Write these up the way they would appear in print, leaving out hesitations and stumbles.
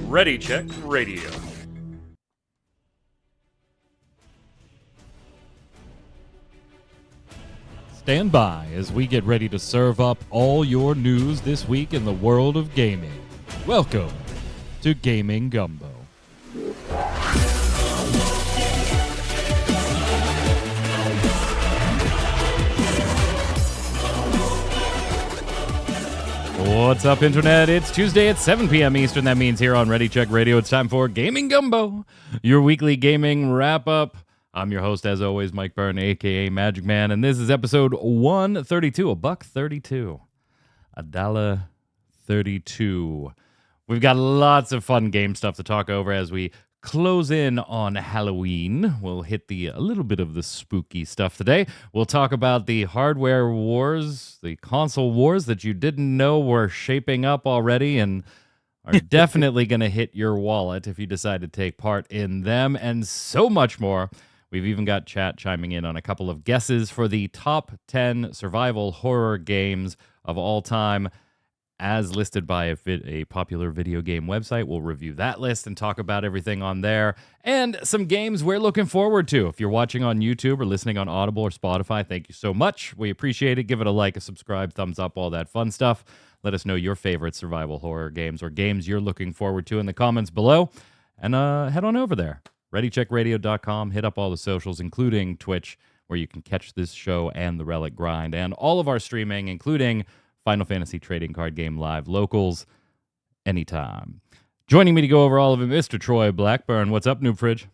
Ready Check Radio. Stand by as we get ready to serve up all your news this week in the world of gaming. Welcome to Gaming Gumbo. What's up, Internet? It's Tuesday at 7 p.m. Eastern. That means here on Ready Check Radio, it's time for Gaming Gumbo, your weekly gaming wrap-up. I'm your host, as always, Mike Byrne, a.k.a. Magic Man, and this is episode 132, $1.32. $1.32. We've got lots of fun game stuff to talk over as we close in on Halloween. We'll hit a little bit of the spooky stuff today. We'll talk about the hardware wars, the console wars that you didn't know were shaping up already and are definitely going to hit your wallet if you decide to take part in them, and so much more. We've even got chat chiming in on a couple of guesses for the top 10 survival horror games of all time, as listed by a popular video game website. We'll review that list and talk about everything on there, and some games we're looking forward to. If you're watching on YouTube or listening on Audible or Spotify, thank you so much. We appreciate it. Give it a like, a subscribe, thumbs up, all that fun stuff. Let us know your favorite survival horror games or games you're looking forward to in the comments below, and head on over there. ReadyCheckRadio.com. Hit up all the socials, including Twitch, where you can catch this show and the Relic Grind, and all of our streaming, including Final Fantasy Trading Card Game Live locals, anytime. Joining me to go over all of it, Mr. Troy Blackburn. What's up, Noob Fridge?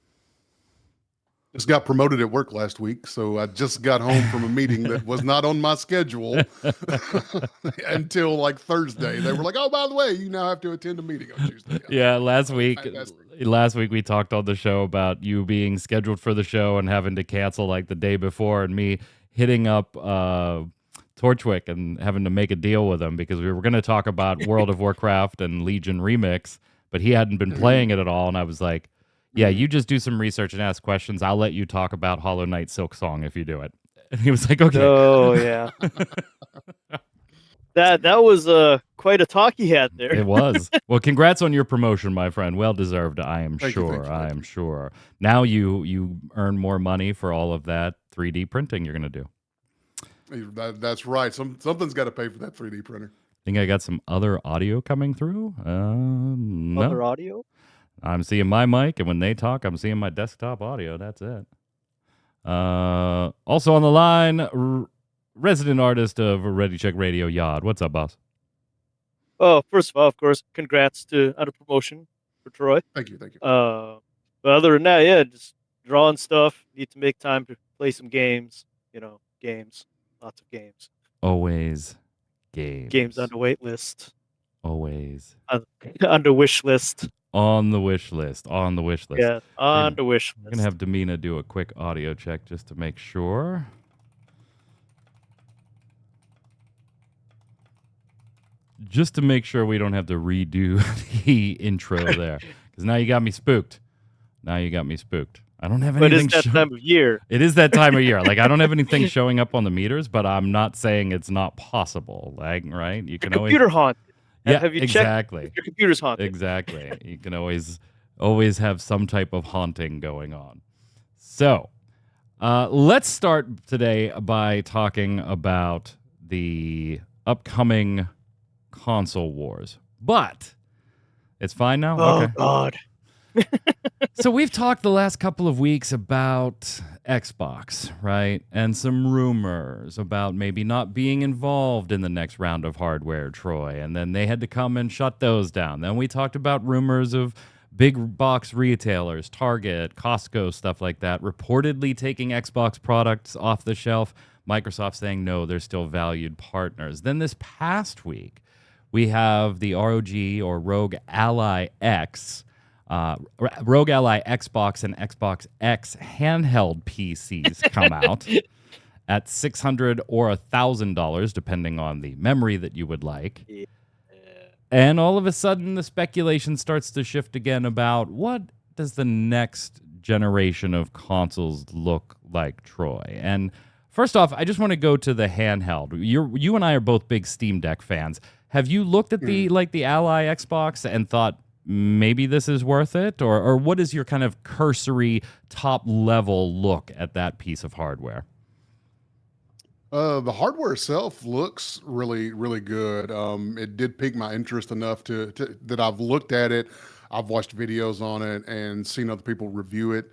Just got promoted at work last week, so I just got home from a meeting that was not on my schedule until like Thursday. They were like, "Oh, by the way, you now have to attend a meeting on Tuesday." Yeah, last week we talked on the show about you being scheduled for the show and having to cancel like the day before, and me hitting up Torchwick and having to make a deal with him because we were going to talk about World of Warcraft and Legion Remix, but he hadn't been playing it at all, and I was like, yeah, you just do some research and ask questions. I'll let you talk about Hollow Knight Silk Song if you do it. And he was like, okay. Oh, yeah. That was quite a talk he had there. It was. Well, congrats on your promotion, my friend. Well deserved, I am sure. I am sure. Now you earn more money for all of that 3D printing you're going to do. That's right. Something's got to pay for that 3D printer. Think I got some other audio coming through? No. Other audio? I'm seeing my mic, and when they talk, I'm seeing my desktop audio. That's it. Also on the line, resident artist of Ready Check Radio, Yod. What's up, boss? Oh, first of all, of course, congrats on a promotion for Troy. Thank you. But other than that, yeah, just drawing stuff. Need to make time to play some games. Games. Lots of games. Always games. Games on the wait list. Always. On the wish list. On the wish list. Yeah, on the wish list. I'm going to have Demina do a quick audio check just to make sure. Just to make sure we don't have to redo the intro there. Because now you got me spooked. I don't have anything. But it's that time of year. It is that time of year. Like, I don't have anything showing up on the meters, but I'm not saying it's not possible. Like, right? You can computer haunt. Yeah, have you exactly. checked if your computer's haunted? Exactly. You can always have some type of haunting going on. So, let's start today by talking about the upcoming console wars. But it's fine now? Oh, okay. God. So we've talked the last couple of weeks about Xbox, right? And some rumors about maybe not being involved in the next round of hardware, Troy. And then they had to come and shut those down. Then we talked about rumors of big box retailers, Target, Costco, stuff like that, reportedly taking Xbox products off the shelf. Microsoft saying, no, they're still valued partners. Then this past week, we have the ROG or ROG Ally X, ROG Ally Xbox and Xbox X handheld PCs come out at $600 or $1,000, depending on the memory that you would like. Yeah. And all of a sudden, the speculation starts to shift again about what does the next generation of consoles look like, Troy? And First off, I just want to go to the handheld. You and I are both big Steam Deck fans. Have you looked at the Ally Xbox and thought maybe this is worth it, or what is your kind of cursory top level look at that piece of hardware? The hardware itself looks really, really good. It did pique my interest enough to that I've looked at it. I've watched videos on it and seen other people review it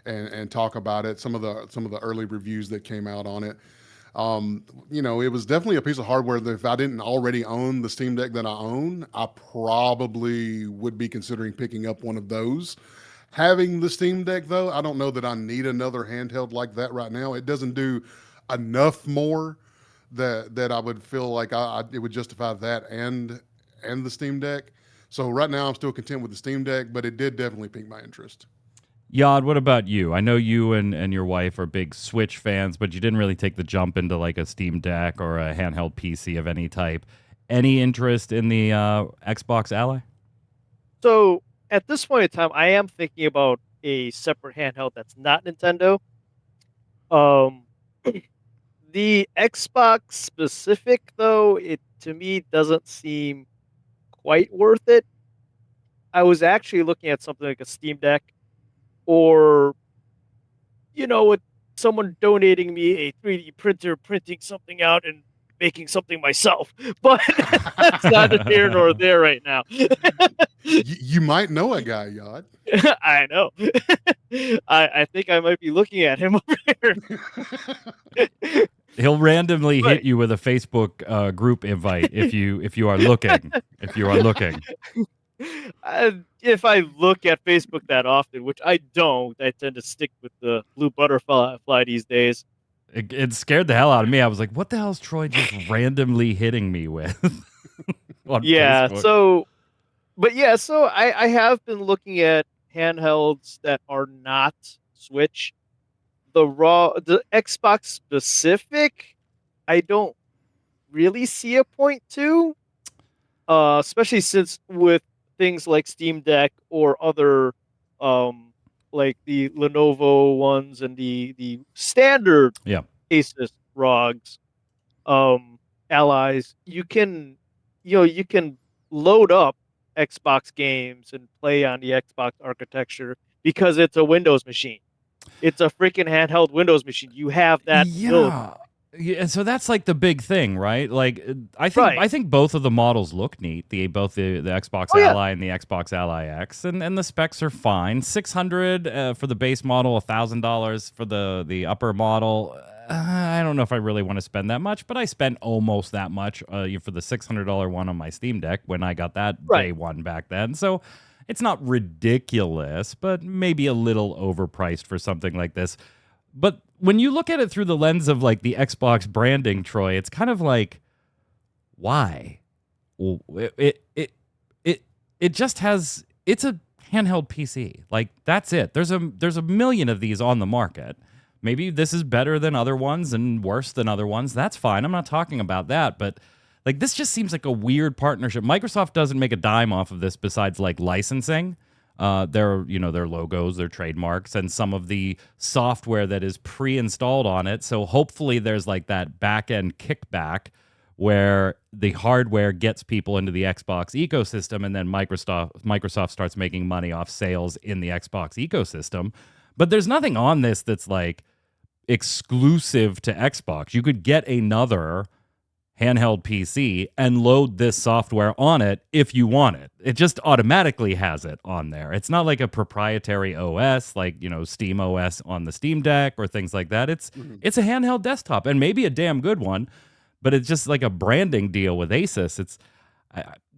and talk about it. Some of the early reviews that came out on it. It was definitely a piece of hardware that if I didn't already own the Steam Deck that I own, I probably would be considering picking up one of those. Having the Steam Deck, though, I don't know that I need another handheld like that right now. It doesn't do enough more that I would feel like it would justify that and the Steam Deck. So right now I'm still content with the Steam Deck, but it did definitely pique my interest. Yod, what about you? I know you and your wife are big Switch fans, but you didn't really take the jump into like a Steam Deck or a handheld PC of any type. Any interest in the Xbox Ally? So at this point in time, I am thinking about a separate handheld that's not Nintendo. Um, the Xbox specific, though, it to me doesn't seem quite worth it. I was actually looking at something like a Steam Deck, or with someone donating me a 3D printer, printing something out and making something myself. But that's neither here nor there right now. You might know a guy, Yod. I know. I think I might be looking at him over here. He'll randomly But- hit you with a Facebook group invite if you are looking. If you are looking. If I look at Facebook that often, which I don't, I tend to stick with the blue butterfly these days. It scared the hell out of me. I was like, what the hell is Troy just randomly hitting me with? On Yeah, Facebook? so I have been looking at handhelds that are not Switch. The Xbox specific, I don't really see a point to, especially since with things like Steam Deck or other, like the Lenovo ones and the standard Yeah. Asus ROGs, allies, you can load up Xbox games and play on the Xbox architecture because it's a Windows machine. It's a freaking handheld Windows machine. You have that ability. Yeah, and so that's like the big thing, right? Like I Right. think both of the models look neat. Both the Xbox Oh, yeah. Ally and the Xbox Ally X, and the specs are fine. $600 for the base model, $1,000 for the upper model. I don't know if I really want to spend that much, but I spent almost that much for the $600 one on my Steam Deck when I got that day one back then. So it's not ridiculous, but maybe a little overpriced for something like this. But when you look at it through the lens of like the Xbox branding, Troy, it's kind of like, why? Well, it just has, it's a handheld PC. Like that's it. There's a million of these on the market. Maybe this is better than other ones and worse than other ones. That's fine. I'm not talking about that, but like this just seems like a weird partnership. Microsoft doesn't make a dime off of this besides like licensing. Their logos, their trademarks, and some of the software that is pre-installed on it. So hopefully there's like that back-end kickback where the hardware gets people into the Xbox ecosystem, and then Microsoft starts making money off sales in the Xbox ecosystem. But there's nothing on this that's like exclusive to Xbox. You could get another handheld PC and load this software on it if you want it. It just automatically has it on there. It's not like a proprietary OS like, Steam OS on the Steam Deck or things like that. It's a handheld desktop and maybe a damn good one, but it's just like a branding deal with Asus.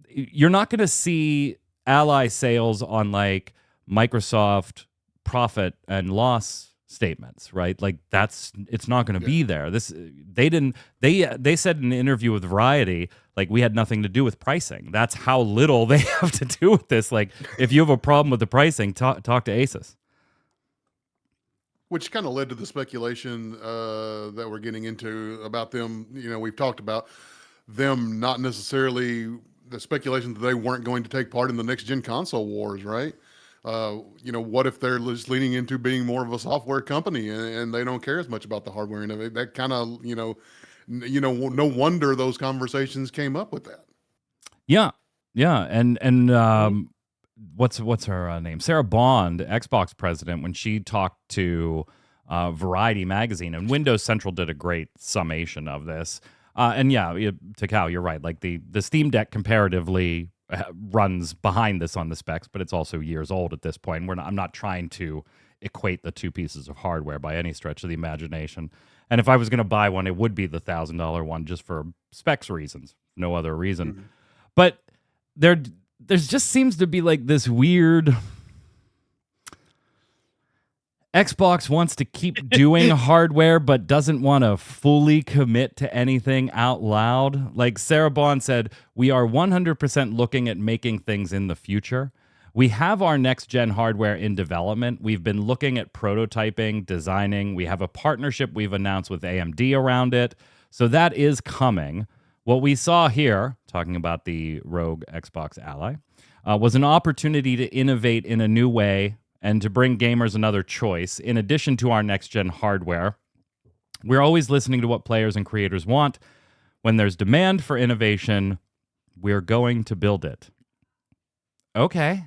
You're not going to see Ally sales on like Microsoft profit and loss statements, right? Like it's not going to be there. They said in an interview with Variety, like we had nothing to do with pricing. That's how little they have to do with this. Like if you have a problem with the pricing, talk to Asus. Which kind of led to the speculation that we're getting into about them. We've talked about them not necessarily the speculation that they weren't going to take part in the next gen console wars, right? What if they're just leaning into being more of a software company and they don't care as much about the hardware and everything? That kind of, no wonder those conversations came up with that. Yeah, yeah, and Mhm. what's her name? Sarah Bond, Xbox president, when she talked to Variety magazine, and Windows Central did a great summation of this. And yeah, Takao, you're right. Like the Steam Deck comparatively runs behind this on the specs, but it's also years old at this point. I'm not trying to equate the two pieces of hardware by any stretch of the imagination. And if I was going to buy one, it would be the $1,000 one just for specs reasons, no other reason. Mhm. But there's just seems to be like this weird Xbox wants to keep doing hardware but doesn't want to fully commit to anything out loud. Like Sarah Bond said, we are 100% looking at making things in the future. We have our next gen hardware in development. We've been looking at prototyping, designing. We have a partnership we've announced with AMD around it. So that is coming. What we saw here, talking about the ROG Xbox Ally, was an opportunity to innovate in a new way and to bring gamers another choice. In addition to our next-gen hardware, we're always listening to what players and creators want. When there's demand for innovation, we're going to build it. Okay.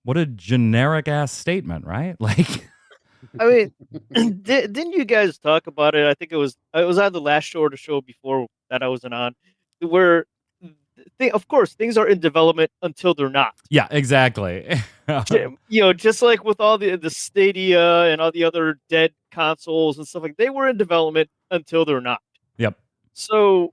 What a generic-ass statement, right? Like, I mean, didn't you guys talk about it? I think it was on the last show or the show before that I wasn't on, where of course things are in development until they're not. yeah, exactly. Just like with all the Stadia and all the other dead consoles and stuff like, they were in development until they're not. Yep. So,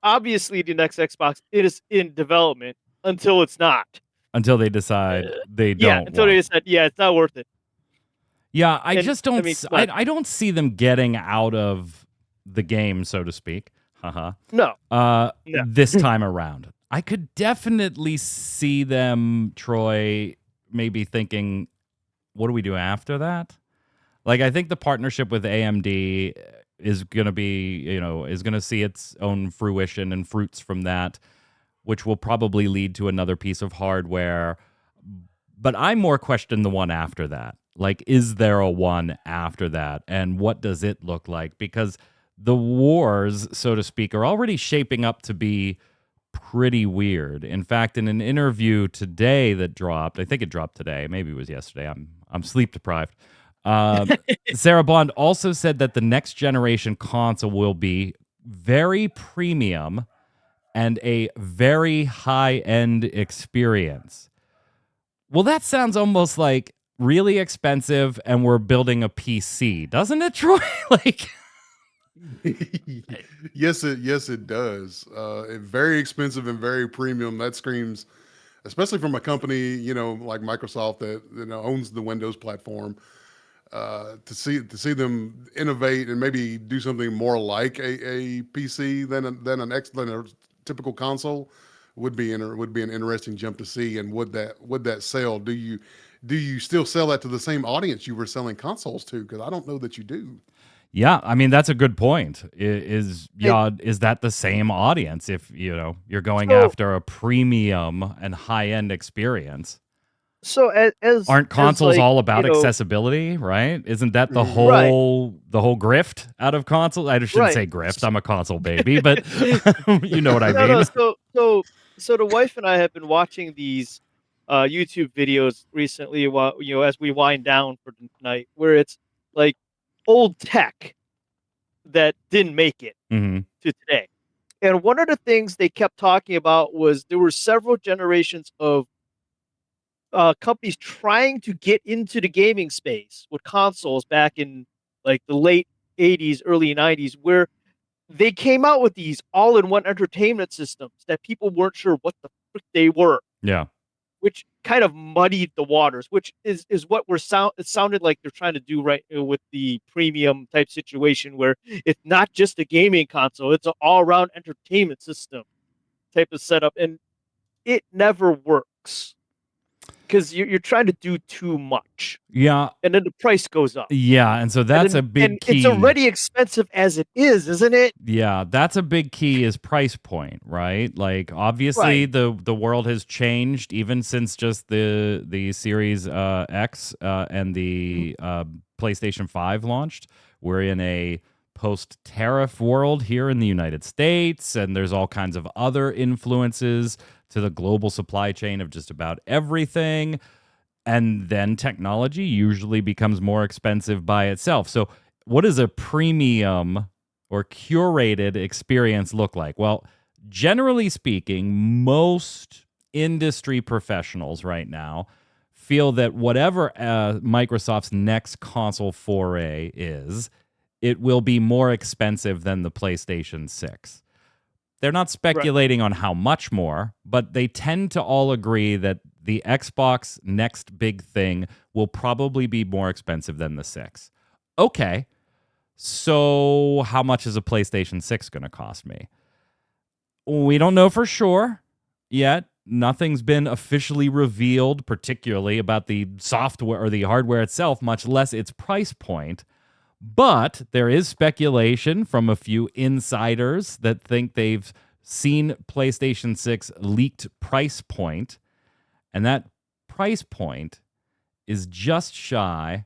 obviously the next Xbox is in development until it's not. Until they decide they Yeah, don't until they want. said, yeah, it's not worth it. Yeah, I And just don't. I mean, come on. I don't see them getting out of the game, so to speak. Haha. No, no. This time around, I could definitely see them, Troy, maybe thinking, "What do we do after that?" Like, I think the partnership with AMD is gonna be, is gonna see its own fruition and fruits from that, which will probably lead to another piece of hardware. But I more question the one after that. Like, is there a one after that? And what does it look like? Because the wars, so to speak, are already shaping up to be pretty weird. In fact, in an interview today that dropped, I think it dropped today, maybe it was yesterday. I'm sleep deprived. Sarah Bond also said that the next generation console will be very premium and a very high end experience. Well, that sounds almost like really expensive and we're building a PC, doesn't it, Troy? Like, Yes, it does. Very expensive and very premium. That screams, especially from a company, like Microsoft that owns the Windows platform. To see them innovate and maybe do something more like a PC than a typical console would be an interesting jump to see. And would that sell? Do you still sell that to the same audience you were selling consoles to? Because I don't know that you do. yeah, I mean that's a good point. Is And that the same audience if you're going so, after a premium and high end experience? so Aren't as consoles like, all about accessibility, right? Isn't that the Mhm. right, whole grift out of consoles? I shouldn't right. say grift. I'm a console baby, but you know what I No, no. mean. So the wife and I have been watching these YouTube videos recently, while as we wind down for the night, where it's like old tech that didn't make it Hmm. to today. And one of the things they kept talking about was there were several generations of companies trying to get into the gaming space with consoles back in like the late 80s, early 90s, where they came out with these all-in-one entertainment systems that people weren't sure what the frick they were, Yeah. which kind of muddied the waters, which is what it sounded like they're trying to do right with the premium type situation, where it's not just a gaming console, it's an all-around entertainment system type of setup, and it never works. because you're trying to do too much, Yeah, and then the price goes up. yeah, and so that's a big And key. it's already expensive as it is, isn't it? Yeah, that's a big key is price point, right? Like obviously Right. the world has changed even since just the Series X and the PlayStation 5 launched. We're in a post-tariff world here in the United States, and there's all kinds of other influences to the global supply chain of just about everything. And then technology usually becomes more expensive by itself. So what does a premium or curated experience look like? Well, generally speaking, most industry professionals right now feel that whatever Microsoft's next console foray is, it will be more expensive than the PlayStation 6. They're not speculating on how much more, but they tend to all agree that the Xbox next big thing will probably be more expensive than the 6. Okay, so how much is a PlayStation 6 going to cost me? We don't know for sure yet. Nothing's been officially revealed, particularly about the software or the hardware itself, much less its price point. But there is speculation from a few insiders that think they've seen PlayStation 6 leaked price point, and that price point is just shy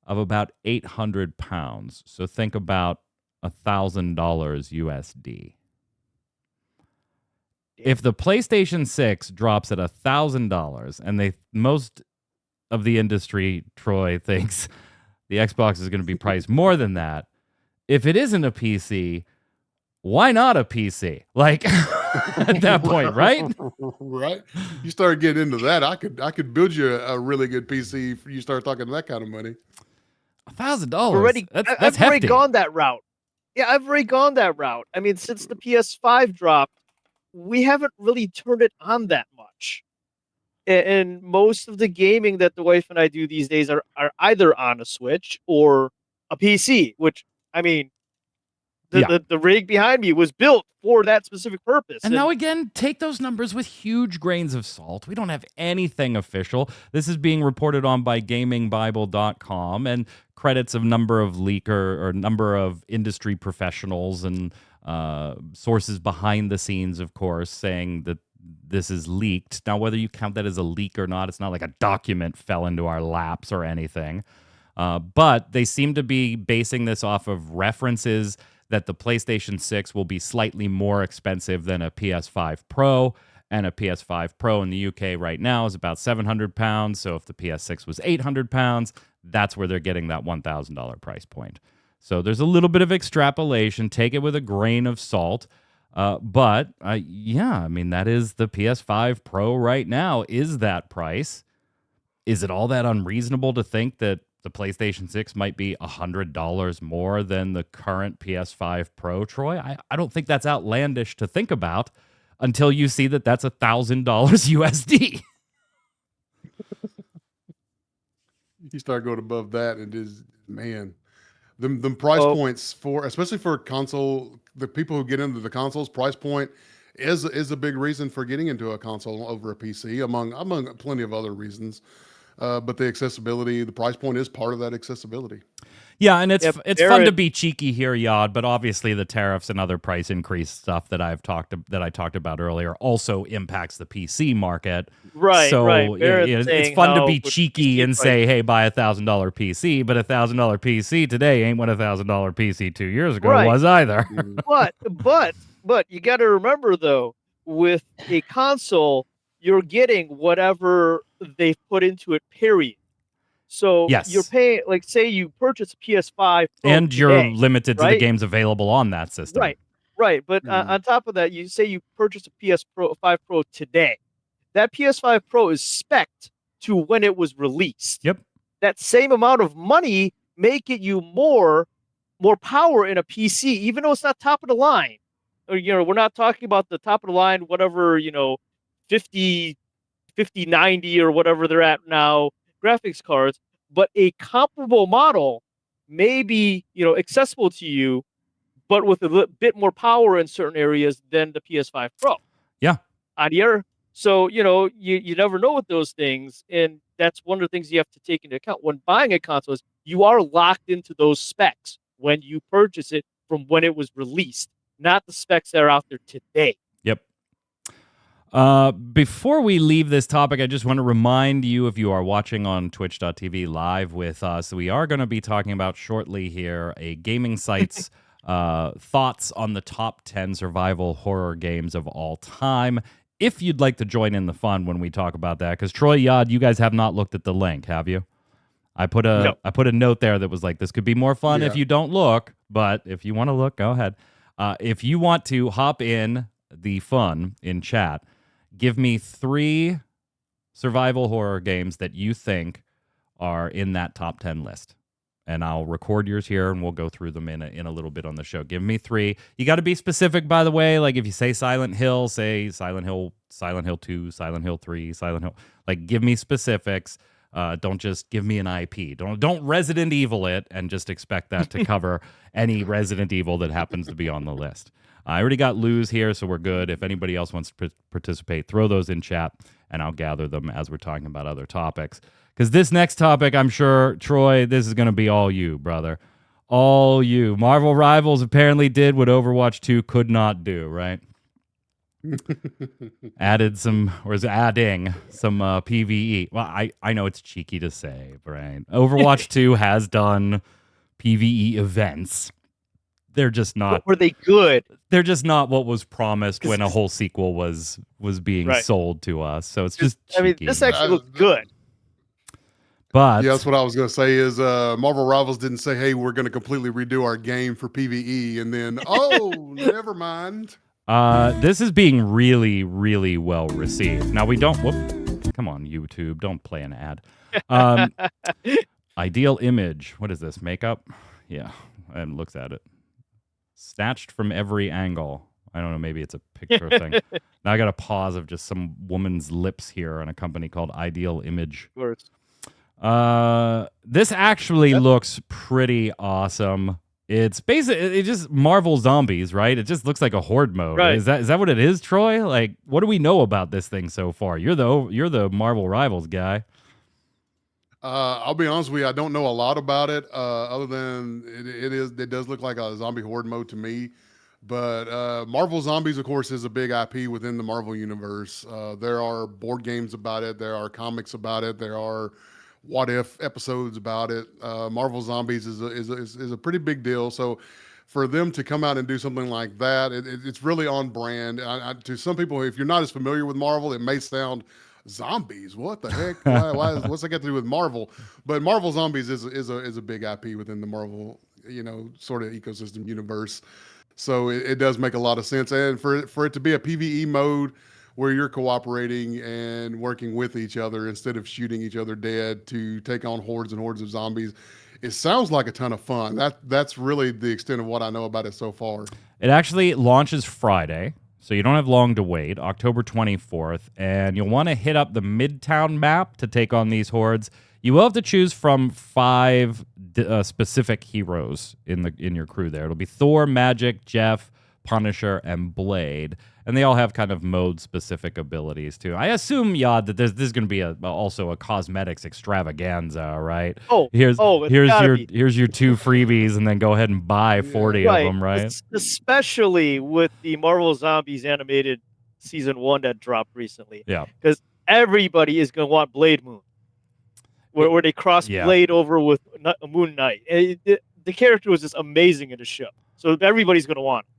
of about 800 pounds. So think about $1,000 USD. If the PlayStation 6 drops at $1,000, and most of the industry, Troy, thinks the Xbox is going to be priced more than that. If it isn't a PC, why not a PC? Like at that point, right? Right. You start getting into that, I could build you a really good PC if you start talking that kind of money. $1,000. That's I've already hefty. gone that route. Yeah, I've already gone that route. I mean, since the PS5 dropped, we haven't really turned it on that much. And most of the gaming that the wife and I do these days are either on a Switch or a PC, which, I mean, the rig behind me was built for that specific purpose. And now again, take those numbers with huge grains of salt. We don't have anything official. This is being reported on by gamingbible.com and credits of number of leaker or number of industry professionals and sources behind the scenes, of course, saying that this is leaked. Now, whether you count that as a leak or not, it's not like a document fell into our laps or anything. But they seem to be basing this off of references that the PlayStation 6 will be slightly more expensive than a PS5 Pro. And a PS5 Pro in the UK right now is about 700 pounds. So if the PS6 was 800 pounds, that's where they're getting that $1,000 price point. So there's a little bit of extrapolation. Take it with a grain of salt. But yeah, I mean, that is the PS5 Pro right now is that price. Is it all that unreasonable to think that the PlayStation 6 might be $100 more than the current PS5 Pro, Troy? I don't think that's outlandish to think about until you see that that's $1,000 USD. You start going above that, it is, man. Them price points for, especially for console, the people who get into the consoles, price point is a big reason for getting into a console over a PC, among plenty of other reasons. But the accessibility, the price point is part of that accessibility. Yeah, and it's fun to be cheeky here, Yod, but obviously the tariffs and other price increase stuff that I talked about earlier also impacts the PC market. Right, so right. It's fun to be cheeky and say, hey, buy $1,000 PC, but $1,000 PC today ain't what $1,000 PC 2 years ago was either. But you got to remember though, with a console, you're getting whatever they've put into it, period. So you're paying, like, say you purchase a PS5 Pro and today, you're limited to the games available on that system. Right. But on top of that, you say you purchase a PS5 Pro today. That PS5 Pro is spec'd to when it was released. Yep. That same amount of money may get you more power in a PC, even though it's not top of the line. Or, we're not talking about the top of the line, whatever, 5090 or whatever they're at now, graphics cards, but a comparable model may be, accessible to you, but with a bit more power in certain areas than the PS5 Pro. Yeah. On the other, So, you never know with those things. And that's one of the things you have to take into account when buying a console is you are locked into those specs when you purchase it from when it was released, not the specs that are out there today. Yep. Before we leave this topic, I just want to remind you, if you are watching on twitch.tv live with us, we are going to be talking about shortly here a gaming site's thoughts on the top 10 survival horror games of all time. If you'd like to join in the fun when we talk about that, because Troy, Yod, you guys have not looked at the link, have you? I put a note there that was like, this could be more fun if you don't look, but if you want to look, go ahead. If you want to hop in the fun in chat, give me 3 survival horror games that you think are in that top 10 list. And I'll record yours here, and we'll go through them in a little bit on the show. Give me 3. You got to be specific, by the way. Like, if you say Silent Hill, say Silent Hill 2, Silent Hill 3, Silent Hill. Like, give me specifics. Don't just give me an IP. Don't Resident Evil it and just expect that to cover any Resident Evil that happens to be on the list. I already got Lou's here, so we're good. If anybody else wants to participate, throw those in chat, and I'll gather them as we're talking about other topics. Because this next topic, I'm sure, Troy, this is going to be all you, brother. All you. Marvel Rivals apparently did what Overwatch 2 could not do, right? Adding some PvE. Well, I know it's cheeky to say, right? Overwatch 2 has done PvE events. They're just not. Were they good? They're just not what was promised when a whole sequel was being sold to us. So it's just cheeky. I mean, this actually looks good. But yeah, that's what I was going to say is Marvel Rivals didn't say, hey, we're going to completely redo our game for PvE. And then, never mind. This is being really, really well received. Now, we don't... Come on, YouTube. Don't play an ad. Ideal image. What is this? Makeup? Yeah. And looks at it. Snatched from every angle. I don't know. Maybe it's a picture thing. Now I got a pause of just some woman's lips here on a company called Ideal Image. This actually looks pretty awesome. It's basically just Marvel Zombies, right? It just looks like a horde mode. Right. Is that what it is, Troy? Like, what do we know about this thing so far? You're the Marvel Rivals guy. I'll be honest with you, I don't know a lot about it, other than it does look like a zombie horde mode to me. But Marvel Zombies, of course, is a big IP within the Marvel universe. There are board games about it. There are comics about it. There are what if episodes about it. Marvel Zombies is a pretty big deal. So for them to come out and do something like that, it's really on brand. To some people, if you're not as familiar with Marvel, it may sound zombies. What the heck? What's that got to do with Marvel? But Marvel Zombies is a big IP within the Marvel, sort of ecosystem universe. So it does make a lot of sense. And for it to be a PvE mode where you're cooperating and working with each other instead of shooting each other dead to take on hordes and hordes of zombies, it sounds like a ton of fun. That's really the extent of what I know about it so far. It actually launches Friday, so you don't have long to wait, October 24th, and you'll want to hit up the Midtown map to take on these hordes. You will have to choose from 5 specific heroes in your crew there. It'll be Thor, Magic, Jeff, Punisher, and Blade. And they all have kind of mode-specific abilities, too. I assume, Yod, that this is going to be also a cosmetics extravaganza, right? Here's your 2 freebies, and then go ahead and buy 40 of them, right? Especially with the Marvel Zombies animated season 1 that dropped recently. Yeah. Because everybody is going to want Blade Moon, where they cross Blade over with Moon Knight. The character was just amazing in the show. So everybody's going to want him.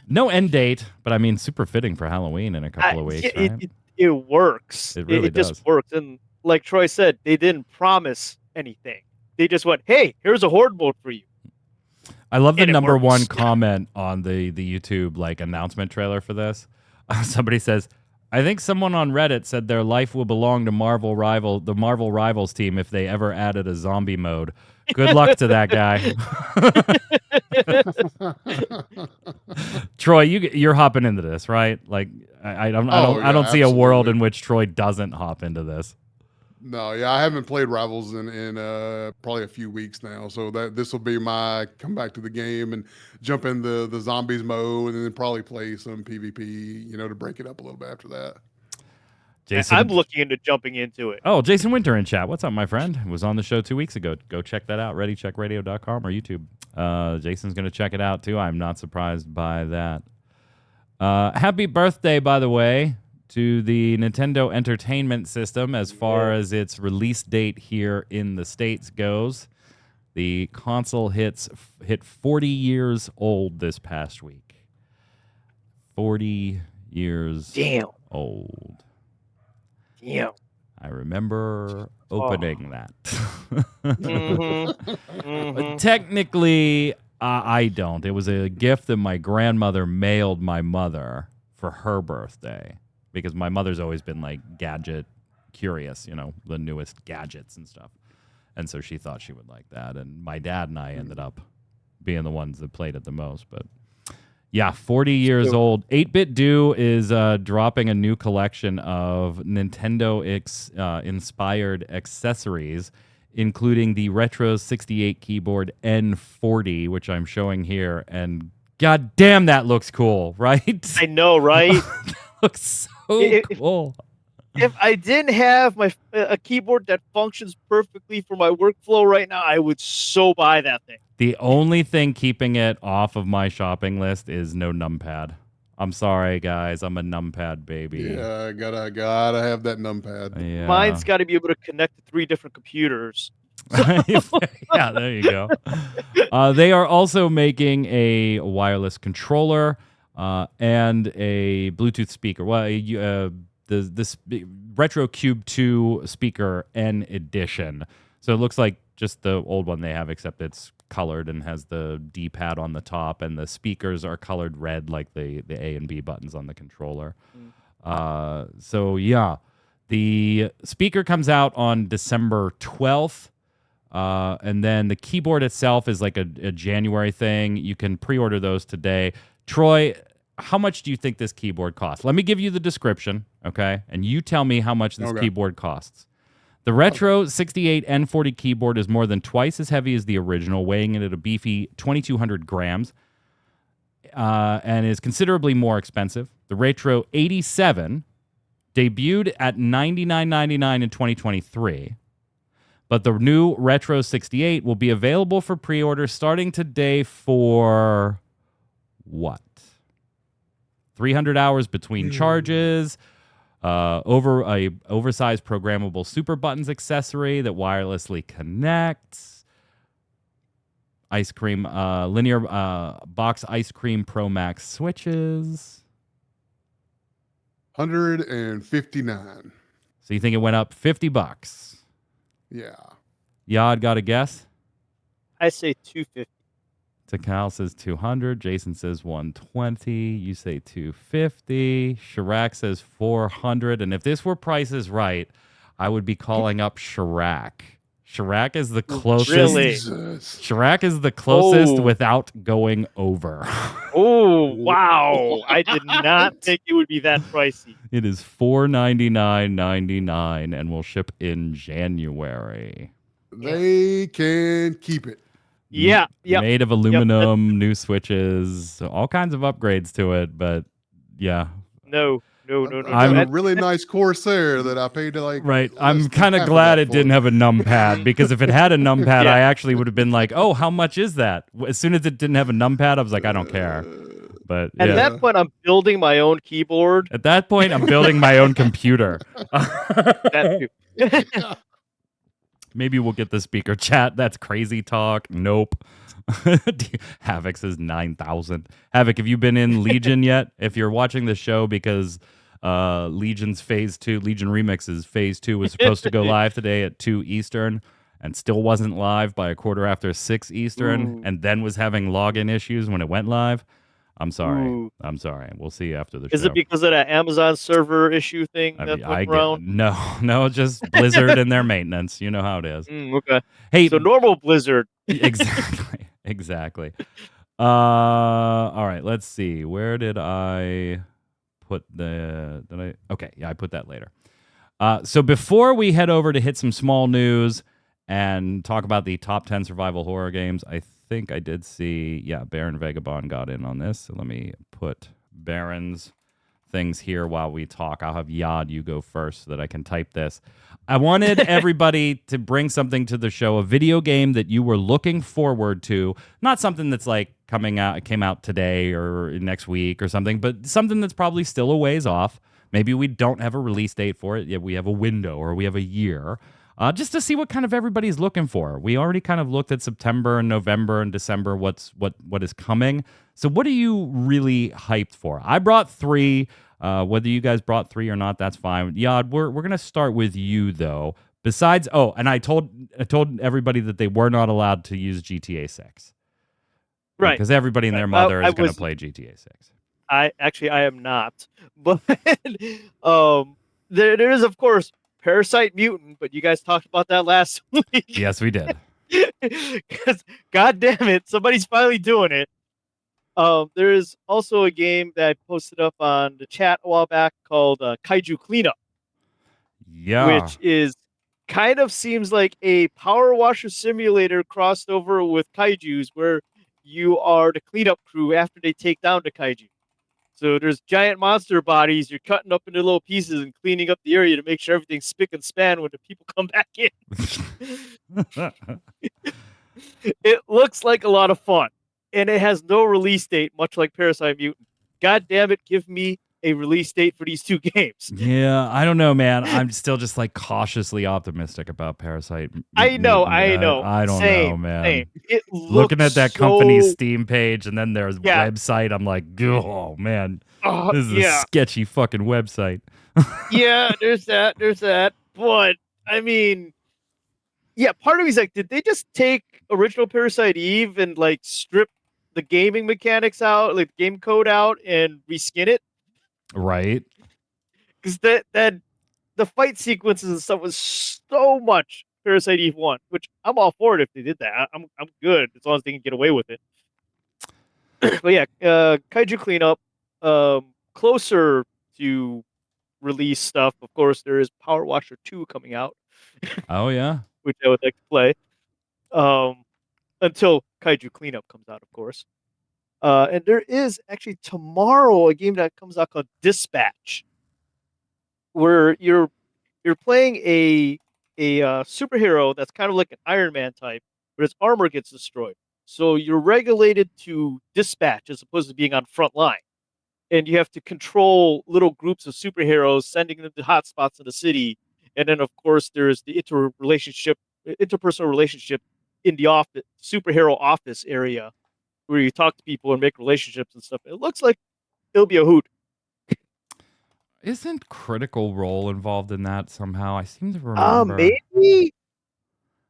No end date, but I mean, super fitting for Halloween in a couple of weeks, right? It works. It really does. Just works. And like Troy said, they didn't promise anything. They just went, hey, here's a horde mode for you. I love the number 1 comment on the YouTube announcement trailer for this. Somebody says, I think someone on Reddit said their life will belong to the Marvel Rivals team if they ever added a zombie mode. Good luck to that guy. Troy, you're hopping into this, right? Like I don't see a world in which Troy doesn't hop into this. No, yeah, I haven't played Rivals in probably a few weeks now, so this will be my come back to the game and jump in the zombies mode, and then probably play some PvP, to break it up a little bit after that. Jason, I'm looking into jumping into it. Oh, Jason Winter in chat. What's up, my friend? Was on the show 2 weeks ago. Go check that out. ReadyCheckRadio.com or YouTube. Jason's going to check it out, too. I'm not surprised by that. Happy birthday, by the way, to the Nintendo Entertainment System as far as its release date here in the States goes. The console hit 40 years old this past week. 40 years old. Damn. I remember opening that. Mm-hmm. Technically, I don't. It was a gift that my grandmother mailed my mother for her birthday because my mother's always been like gadget curious, the newest gadgets and stuff. And so she thought she would like that. And my dad and I ended up being the ones that played it the most. But yeah, 40 years old. 8-Bit Do is dropping a new collection of Nintendo-inspired accessories, including the Retro 68 keyboard N40, which I'm showing here. And god damn, that looks cool, right? I know, right? That looks so cool. If I didn't have a keyboard that functions perfectly for my workflow right now, I would so buy that thing. The only thing keeping it off of my shopping list is no numpad. I'm sorry, guys. I'm a numpad baby. Yeah, gotta have that numpad. Yeah. Mine's got to be able to connect to 3 different computers. Yeah, there you go. They are also making a wireless controller and a Bluetooth speaker. Well, the Retro Cube 2 speaker N edition. So it looks like just the old one they have, except it's colored and has the D-pad on the top, and the speakers are colored red like the A and B buttons on the controller. So yeah, the speaker comes out on December 12th. And then the keyboard itself is like a January thing. You can pre-order those today. Troy, how much do you think this keyboard costs? Let me give you the description, okay? And you tell me how much this keyboard costs. The Retro 68 N40 keyboard is more than twice as heavy as the original, weighing in at a beefy 2,200 grams, and is considerably more expensive. The Retro 87 debuted at $99.99 in 2023. But the new Retro 68 will be available for pre-order starting today for what? 300 hours between charges, oversized programmable super buttons accessory that wirelessly connects, ice cream linear box ice cream Pro Max switches. 159. So you think it went up $50? Yeah. Yad got a guess? I say 250. Takal says 200. Jason says 120. You say 250. Chirac says 400. And if this were Price is Right, I would be calling up Chirac. Chirac is the closest. Really? Chirac is the closest without going over. Oh, wow. I did not think it would be that pricey. It is $499.99 and will ship in January. They can keep it. Yeah. Made of aluminum, new switches, all kinds of upgrades to it, but yeah. No. I'm a really nice Corsair that I paid to like. Right. I'm kind of glad it didn't have a numpad, because if it had a numpad, I actually would have been like, oh, how much is that? As soon as it didn't have a numpad, I was like, I don't care. But at that point, I'm building my own keyboard. At that point, I'm building my own computer. That too. Maybe we'll get the speaker chat. That's crazy talk. Nope. Havoc says 9,000. Havoc, have you been in Legion yet? If you're watching the show because Legion's Phase 2, Legion Remix's Phase 2 was supposed to go live today at 2 Eastern and still wasn't live by 6:15 Eastern, and then was having login issues when it went live. I'm sorry. I'm sorry. We'll see you after the show. Is it because of that Amazon server issue thing that went around? No, just Blizzard and their maintenance. You know how it is. Okay. Hey, so normal Blizzard. Exactly. All right. Let's see. Where did I put the? Okay. Yeah, I put that later. So before we head over to hit some small news and talk about the top 10 survival horror games, I think I did see, Baron Vagabond got in on this. So let me put Baron's things here while we talk. I'll have Yad, you go first so that I can type this. I wanted everybody to bring something to the show, a video game that you were looking forward to, not something that's like came out today or next week or something, but something that's probably still a ways off. Maybe we don't have a release date for it, yet we have a window or we have a year. Just to see what kind of everybody's looking for. We already kind of looked at September and November and December, what is coming. So what are you really hyped for? I brought 3. Whether you guys brought 3 or not, that's fine. Yad, we're gonna start with you though. Besides, and I told everybody that they were not allowed to use GTA 6. Right. Because everybody and their mother is gonna play GTA 6. I am not. But there is, of course, Parasite Mutant, but you guys talked about that last week. Yes, we did. Because, god damn it, somebody's finally doing it. There is also a game that I posted up on the chat a while back called Kaiju Cleanup. Yeah. Which is kind of seems like a Power Washer Simulator crossed over with Kaijus, where you are the cleanup crew after they take down the Kaiju. So there's giant monster bodies you're cutting up into little pieces and cleaning up the area to make sure everything's spick and span when the people come back in. It looks like a lot of fun, and it has no release date, much like Parasite Mutant. God damn it, give me a release date for these 2 games. Yeah, I don't know, man. I'm still just like cautiously optimistic about Parasite. I know. I don't know, man. Same. It Looking at that company's Steam page and then their website, I'm like, oh man, this is a sketchy fucking website. Yeah, there's that. But I mean, yeah, part of me's like, did they just take original Parasite Eve and like strip the gaming mechanics out, like the game code out, and reskin it? Right. Because that the fight sequences and stuff was so much Parasite Eve 1, which I'm all for it if they did that. I'm good as long as they can get away with it. But yeah, Kaiju Cleanup, closer to release stuff. Of course, there is Power Washer 2 coming out. Oh yeah. Which I would like to play. Until Kaiju Cleanup comes out, of course. And there is actually tomorrow a game that comes out called Dispatch, where you're playing a superhero that's kind of like an Iron Man type, but his armor gets destroyed. So you're regulated to dispatch as opposed to being on front line, and you have to control little groups of superheroes, sending them to hotspots in the city. And then, of course, there's the interpersonal relationship in the office, superhero office area, where you talk to people and make relationships and stuff. It looks like it'll be a hoot. Isn't Critical Role involved in that somehow? I seem to remember. Maybe.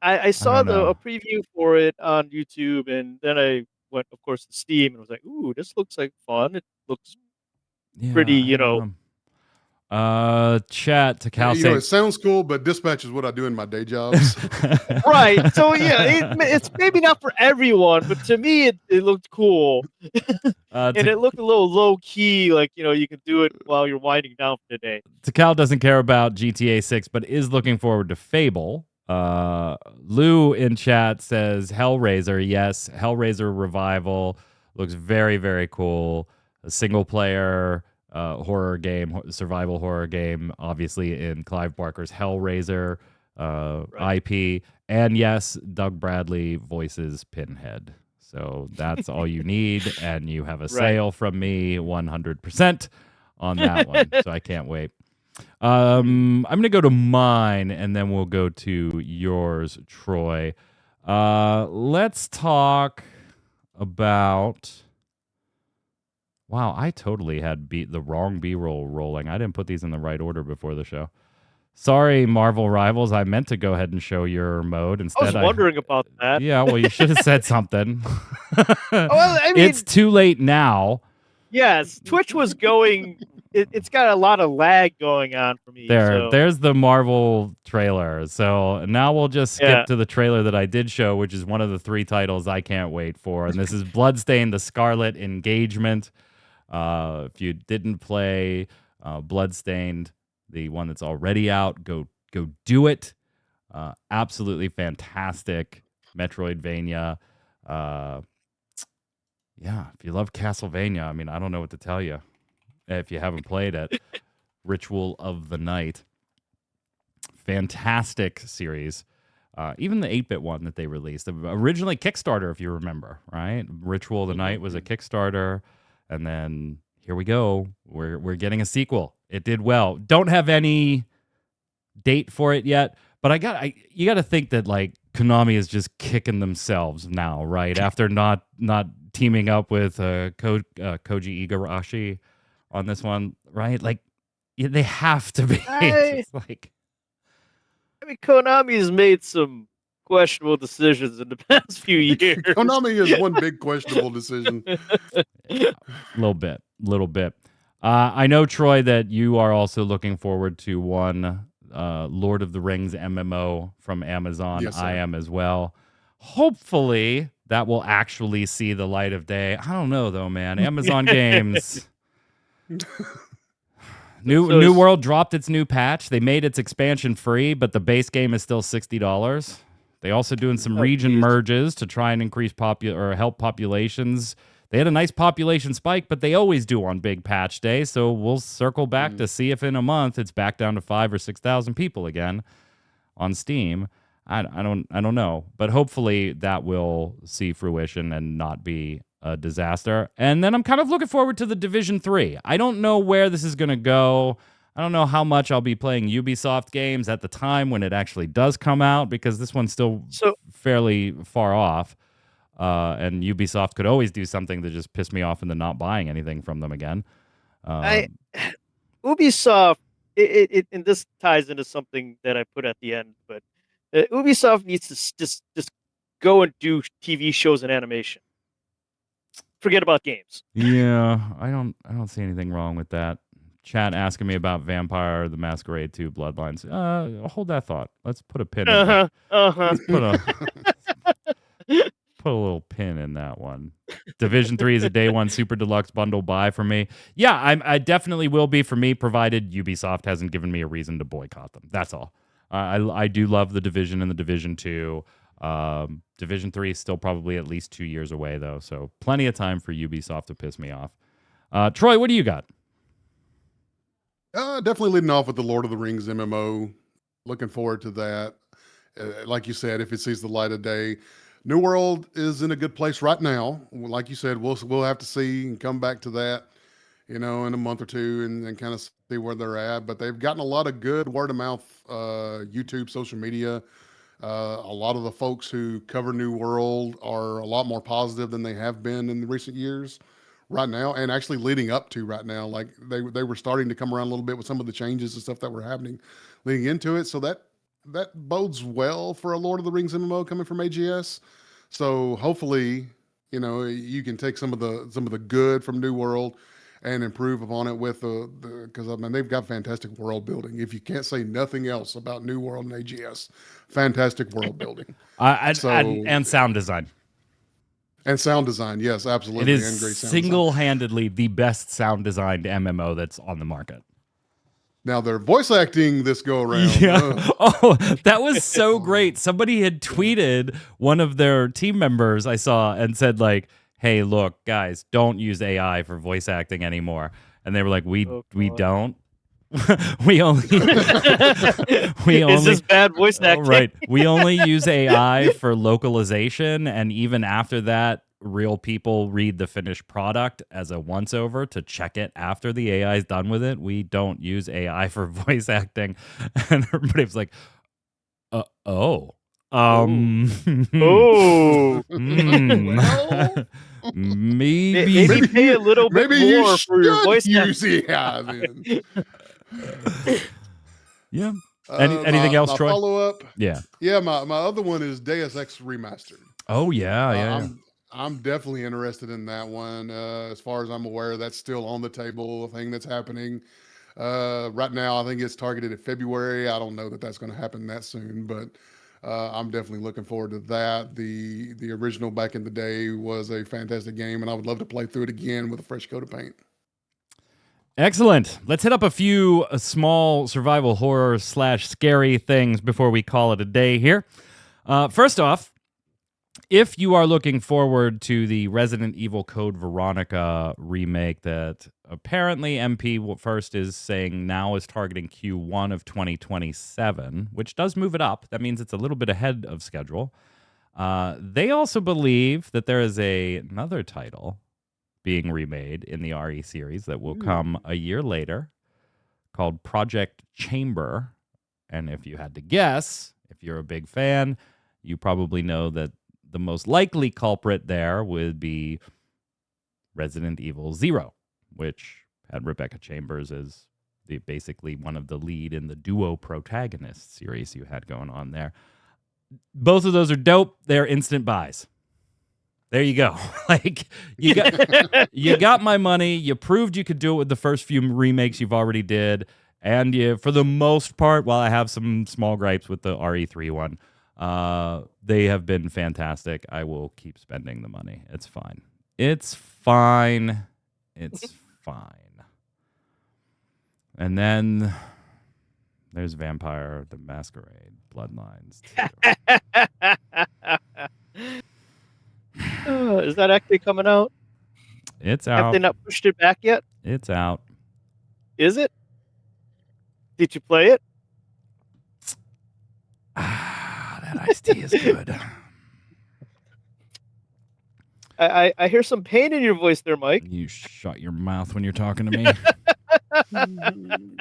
I saw a preview for it on YouTube, and then I went, of course, to Steam and was like, "Ooh, this looks like fun. It looks pretty, Chat to Cal. It sounds cool, but dispatch is what I do in my day jobs. Right. So yeah, it's maybe not for everyone, but to me, it looked cool, and it looked a little low key. Like you can do it while you're winding down for the day. Takal doesn't care about GTA 6, but is looking forward to Fable. Lou in chat says Hellraiser. Yes, Hellraiser Revival looks very, very cool. A single player horror game, survival horror game, obviously in Clive Barker's Hellraiser IP. And yes, Doug Bradley voices Pinhead. So that's all you need. And you have a sale from me 100% on that one. So I can't wait. I'm going to go to mine and then we'll go to yours, Troy. Let's talk about... Wow, I totally had the wrong B-roll rolling. I didn't put these in the right order before the show. Sorry, Marvel Rivals. I meant to go ahead and show your mode. Instead, I was wondering about that. Yeah, well, you should have said something. Well, I mean, it's too late now. Yes, Twitch was going... It's got a lot of lag going on for me. There's the Marvel trailer. So now we'll just skip to the trailer that I did show, which is one of the 3 titles I can't wait for. And this is Bloodstained: The Scarlet Engagement. If you didn't play Bloodstained, the one that's already out, go do it. Absolutely fantastic Metroidvania. Yeah, if you love Castlevania, I mean, I don't know what to tell you. if you haven't played it. Ritual of the Night. Fantastic series. Even the 8-bit one that they released. Originally Kickstarter, if you remember, right? Ritual of the Night was a Kickstarter. And then here we go. We're getting a sequel. It did well. Don't have any date for it yet. But you got to think that like Konami is just kicking themselves now, right? After not teaming up with Koji Igarashi on this one, right? Like they have to be. It's like, I mean, Konami's made some questionable decisions in the past few years. Konami is one big questionable decision. A little bit. I know, Troy, that you are also looking forward to one Lord of the Rings MMO from Amazon. Yes, sir. I am as well. Hopefully, that will actually see the light of day. I don't know, though, man. Amazon Games. New World dropped its new patch. They made its expansion free, but the base game is still $60. They also doing some region merges to try and increase help populations. They had a nice population spike, but they always do on big patch day. So we'll circle back to see if in a month it's back down to 5,000 or 6,000 people again on Steam. I don't know, but hopefully that will see fruition and not be a disaster. And then I'm kind of looking forward to the Division 3. I don't know where this is going to go. I don't know how much I'll be playing Ubisoft games at the time when it actually does come out, because this one's still fairly far off. And Ubisoft could always do something to just piss me off into not buying anything from them again. Ubisoft, and this ties into something that I put at the end, but Ubisoft needs to just go and do TV shows and animation. Forget about games. Yeah, I don't see anything wrong with that. Chat asking me about Vampire the Masquerade 2 Bloodlines. Hold that thought. Let's put a pin in that. Let's put a little pin in that one. Division 3 is a day one super deluxe bundle buy for me. Yeah, I definitely will be for me, provided Ubisoft hasn't given me a reason to boycott them. That's all. I do love the Division and the Division 2. Division 3 is still probably at least 2 years away, though, so plenty of time for Ubisoft to piss me off. Troy, what do you got? Definitely leading off with the Lord of the Rings MMO. Looking forward to that. Like you said, if it sees the light of day. New World is in a good place right now. Like you said, we'll have to see and come back to that, in a month or two and kind of see where they're at. But they've gotten a lot of good word of mouth, YouTube, social media. A lot of the folks who cover New World are a lot more positive than they have been in the recent years right now, and actually leading up to right now. Like they were starting to come around a little bit with some of the changes and stuff that were happening leading into it. So that bodes well for a Lord of the Rings MMO coming from AGS. So hopefully, you can take some of the good from New World and improve upon it with because they've got fantastic world building. If you can't say nothing else about New World and AGS, fantastic world building. And sound design. And sound design, yes, absolutely. It is and great sound single-handedly the best sound designed MMO that's on the market. Now they're voice acting this go around. Yeah. Oh, that was so great. Somebody had tweeted one of their team members I saw and said like, "Hey, look, guys, don't use AI for voice acting anymore." And they were like, "We don't. we only Is this bad voice acting?" Right. We only use AI for localization, and even after that, real people read the finished product as a once-over to check it after the AI is done with it. We don't use AI for voice acting." And everybody was like, oh. Maybe pay a little bit more for your voice acting. AI then. Yeah. Anything else, Troy? Follow-up? Yeah. Yeah, my other one is Deus Ex Remastered. Oh, yeah. I'm definitely interested in that one. As far as I'm aware, that's still on the table, a thing that's happening. Right now, I think it's targeted at February. I don't know that that's going to happen that soon, but I'm definitely looking forward to that. The original back in the day was a fantastic game, and I would love to play through it again with a fresh coat of paint. Excellent. Let's hit up a few small survival horror / scary things before we call it a day here. First off, if you are looking forward to the Resident Evil Code Veronica remake that apparently MP First is saying now is targeting Q1 of 2027, which does move it up. That means it's a little bit ahead of schedule. They also believe that there is another title being remade in the RE series that will come a year later called Project Chamber. And if you had to guess, if you're a big fan, you probably know that the most likely culprit there would be Resident Evil 0, which had Rebecca Chambers as basically one of the lead in the duo protagonist series you had going on there. Both of those are dope. They're instant buys. There you go. Like you got my money. You proved you could do it with the first few remakes you've already did, and for the most part, while I have some small gripes with the RE3 one, they have been fantastic. I will keep spending the money. It's fine. It's fine. It's fine. And then there's Vampire the Masquerade Bloodlines 2. Is that actually coming out? It's out. Have they not pushed it back yet? It's out. Is it? Did you play it? That iced tea is good. I hear some pain in your voice there, Mike. You shut your mouth when you're talking to me.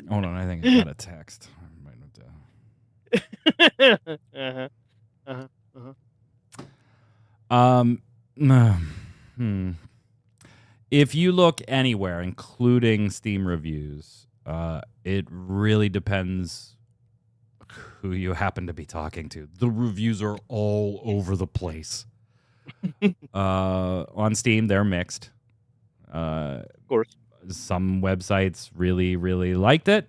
Hold on, I think I got a text. If you look anywhere, including Steam reviews, it really depends who you happen to be talking to. The reviews are all over the place. On Steam, they're mixed. Of course. Some websites really, really liked it.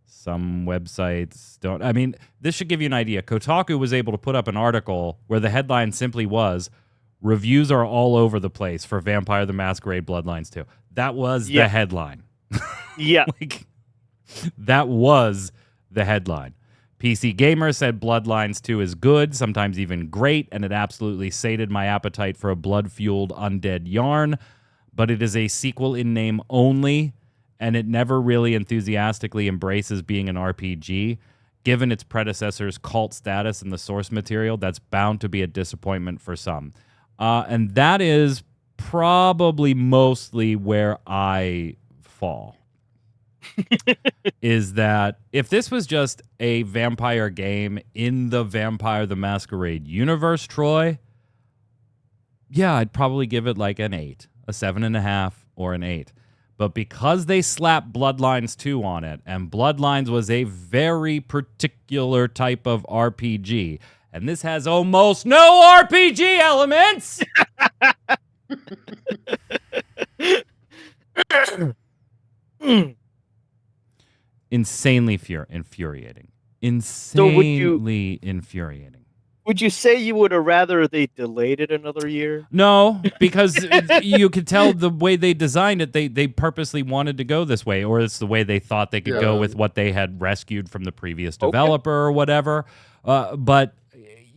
Some websites don't. I mean, this should give you an idea. Kotaku was able to put up an article where the headline simply was, "Reviews are all over the place for Vampire the Masquerade Bloodlines 2." That was the headline. Yeah. That was the headline. PC Gamer said Bloodlines 2 is good, sometimes even great, and it absolutely sated my appetite for a blood-fueled undead yarn, but it is a sequel in name only, and it never really enthusiastically embraces being an RPG. Given its predecessor's cult status and the source material, that's bound to be a disappointment for some. And that is probably mostly where I fall. Is that if this was just a vampire game in the Vampire the Masquerade universe, Troy, yeah, I'd probably give it like an 8, a 7.5, or an 8. But because they slapped Bloodlines 2 on it, and Bloodlines was a very particular type of RPG, and this has almost no RPG elements. Insanely infuriating. Insanely infuriating. Would you say you would have rather they delayed it another year? No, because you could tell the way they designed it, they purposely wanted to go this way, or it's the way they thought they could go with what they had rescued from the previous developer or whatever. But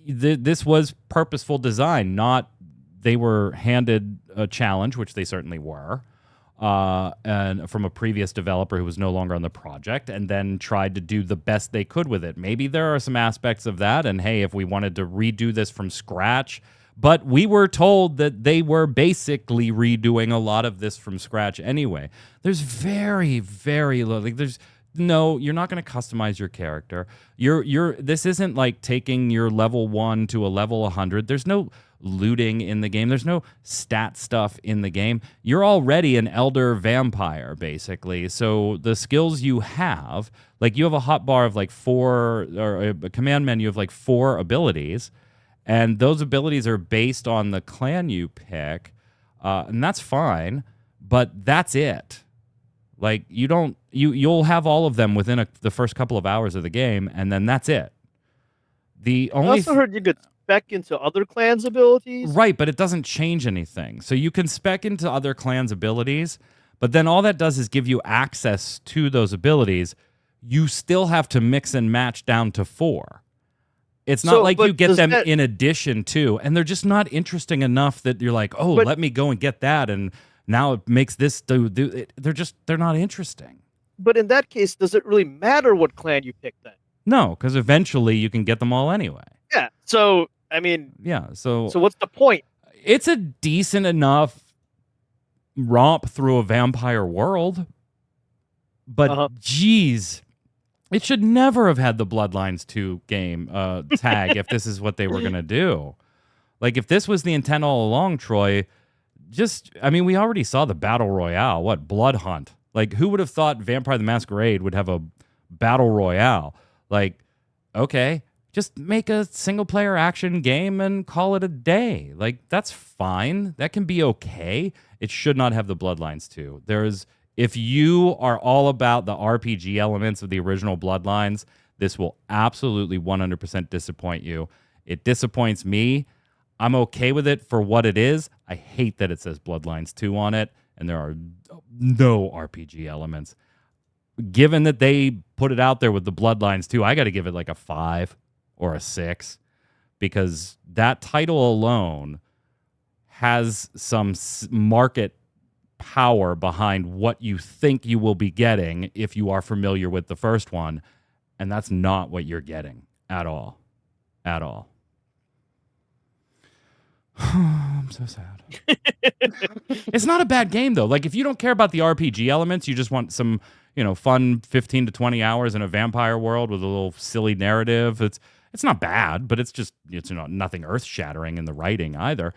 this was purposeful design, not they were handed a challenge, which they certainly were. And from a previous developer who was no longer on the project, and then tried to do the best they could with it. Maybe there are some aspects of that, and hey, if we wanted to redo this from scratch, but we were told that they were basically redoing a lot of this from scratch anyway. There's very, very little, you're not going to customize your character. This isn't like taking your level 1 to a level 100. There's no looting in the game. There's no stat stuff in the game. You're already an elder vampire, basically. So the skills you have, like you have a hotbar of like 4, or a command menu of like 4 abilities, and those abilities are based on the clan you pick, and that's fine, but that's it. Like you'll have all of them within the first couple of hours of the game, and then that's it. I also heard you could spec into other clans' abilities. Right, but it doesn't change anything. So you can spec into other clans' abilities, but then all that does is give you access to those abilities. You still have to mix and match down to 4. It's not like you get them in addition to, and they're just not interesting enough that you're like, let me go and get that, and Now it makes this they're not interesting. But in that case, does it really matter what clan you pick then? No, because eventually you can get them all anyway. Yeah. So I mean, Yeah. So what's the point? it's a decent enough romp through a vampire world, but geez, it should never have had the Bloodlines 2 game tag if this is what they were gonna do. Like if this was the intent all along, Troy. We already saw the battle royale. What, Blood Hunt? Like, who would have thought Vampire the Masquerade would have a battle royale? Like, okay, just make a single player action game and call it a day. Like, that's fine. That can be okay. It should not have the Bloodlines 2. If you are all about the RPG elements of the original Bloodlines, this will absolutely 100% disappoint you. It disappoints me. I'm okay with it for what it is. I hate that it says Bloodlines 2 on it, and there are no RPG elements. Given that they put it out there with the Bloodlines 2, I got to give it like a 5 or a 6, because that title alone has some market power behind what you think you will be getting if you are familiar with the first one, and that's not what you're getting at all. At all. I'm so sad. It's not a bad game though. Like if you don't care about the RPG elements, you just want some, fun 15 to 20 hours in a vampire world with a little silly narrative. It's not bad, but it's nothing earth-shattering in the writing either.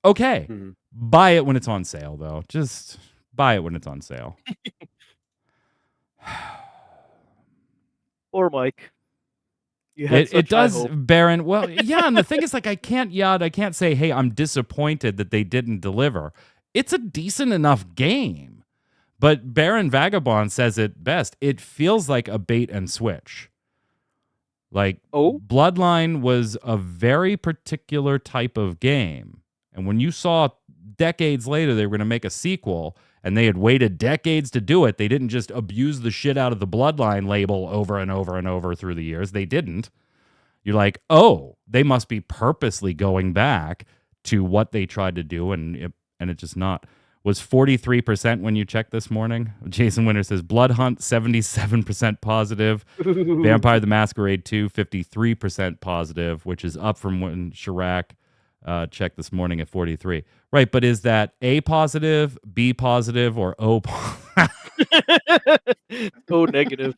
Okay. Mm-hmm. Buy it when it's on sale though. Just buy it when it's on sale. Or Mike. It does, Baron. Well, yeah, and the thing is, like, I can't say, hey, I'm disappointed that they didn't deliver. It's a decent enough game. But Baron Vagabond says it best. It feels like a bait and switch. Like, Bloodline was a very particular type of game. And when you saw decades later they were going to make a sequel, and they had waited decades to do it, they didn't just abuse the shit out of the Bloodline label over and over and over through the years. They didn't. You're like, oh, they must be purposely going back to what they tried to do, and it just not. Was 43% when you checked this morning? Jason Winter says, Blood Hunt, 77% positive. Vampire the Masquerade 2, 53% positive, which is up from when Chirac checked this morning at 43. Right, but is that A positive, B positive, or O positive? O negative.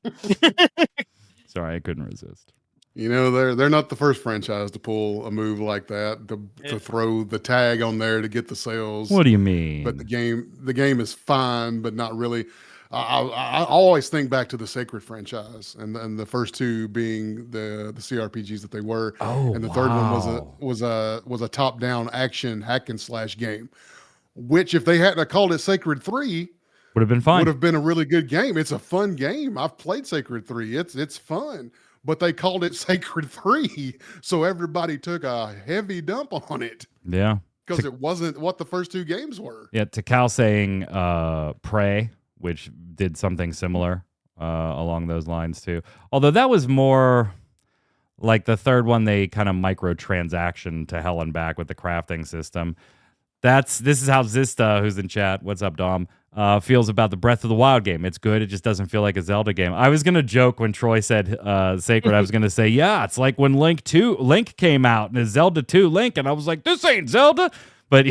Sorry, I couldn't resist. They're not the first franchise to pull a move like that, to throw the tag on there to get the sales. What do you mean? But the game is fine, but not really. I always think back to the Sacred franchise, and the first two being the CRPGs that they were, and the third one was a top-down action hack and slash game, which if they hadn't called it Sacred 3, would have been fine. Would have been a really good game. It's a fun game. I've played Sacred 3. It's fun, but they called it Sacred 3, so everybody took a heavy dump on it. Yeah, because it wasn't what the first two games were. Yeah, Takal saying Prey, which did something similar along those lines too. Although that was more like the third one, they kind of microtransaction to hell and back with the crafting system. This is how Zista, who's in chat, what's up, Dom, feels about the Breath of the Wild game. It's good. It just doesn't feel like a Zelda game. I was going to joke when Troy said Sacred. I was going to say, yeah, it's like when Link came out and it's Zelda 2 Link. And I was like, this ain't Zelda. But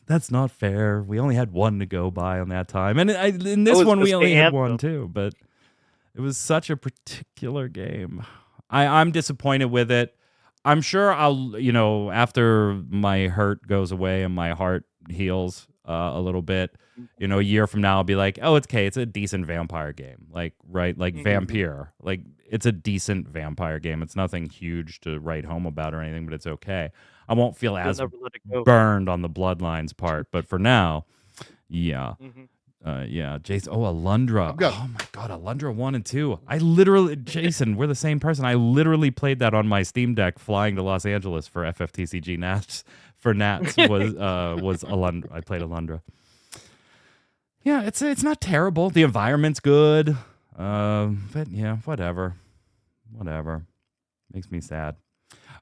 that's not fair. We only had one to go by on that time. And in this one, we only had one too. But it was such a particular game. I'm disappointed with it. I'm sure I'll, after my hurt goes away and my heart heals a little bit, a year from now, I'll be like, oh, it's okay. It's a decent vampire game. Like, right? Like Vampire. Like, it's a decent vampire game. It's nothing huge to write home about or anything, but it's okay. I won't feel as burned on the Bloodlines part. But for now, yeah. Yeah, Jason. Oh, Alundra. Oh my God, Alundra 1 and 2. Jason, we're the same person. I literally played that on my Steam Deck flying to Los Angeles for FFTCG Nats. For Nats was Alundra. I played Alundra. Yeah, it's not terrible. The environment's good. But yeah, whatever. Makes me sad.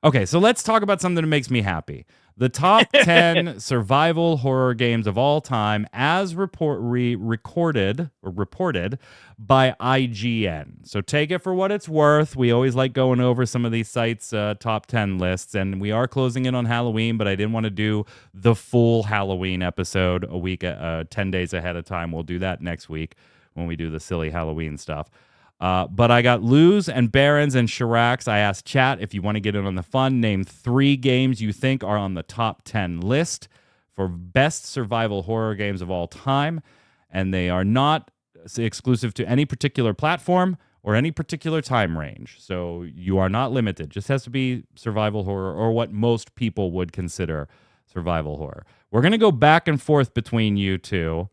Okay, so let's talk about something that makes me happy. The top 10 survival horror games of all time as reported by IGN. So take it for what it's worth. We always like going over some of these sites' top 10 lists, and we are closing in on Halloween, but I didn't want to do the full Halloween episode a week, 10 days ahead of time. We'll do that next week when we do the silly Halloween stuff. But I got Luz and Barons and Chirax. I asked chat if you want to get in on the fun. Name 3 games you think are on the top 10 list for best survival horror games of all time. And they are not exclusive to any particular platform or any particular time range. So you are not limited. Just has to be survival horror or what most people would consider survival horror. We're going to go back and forth between you two.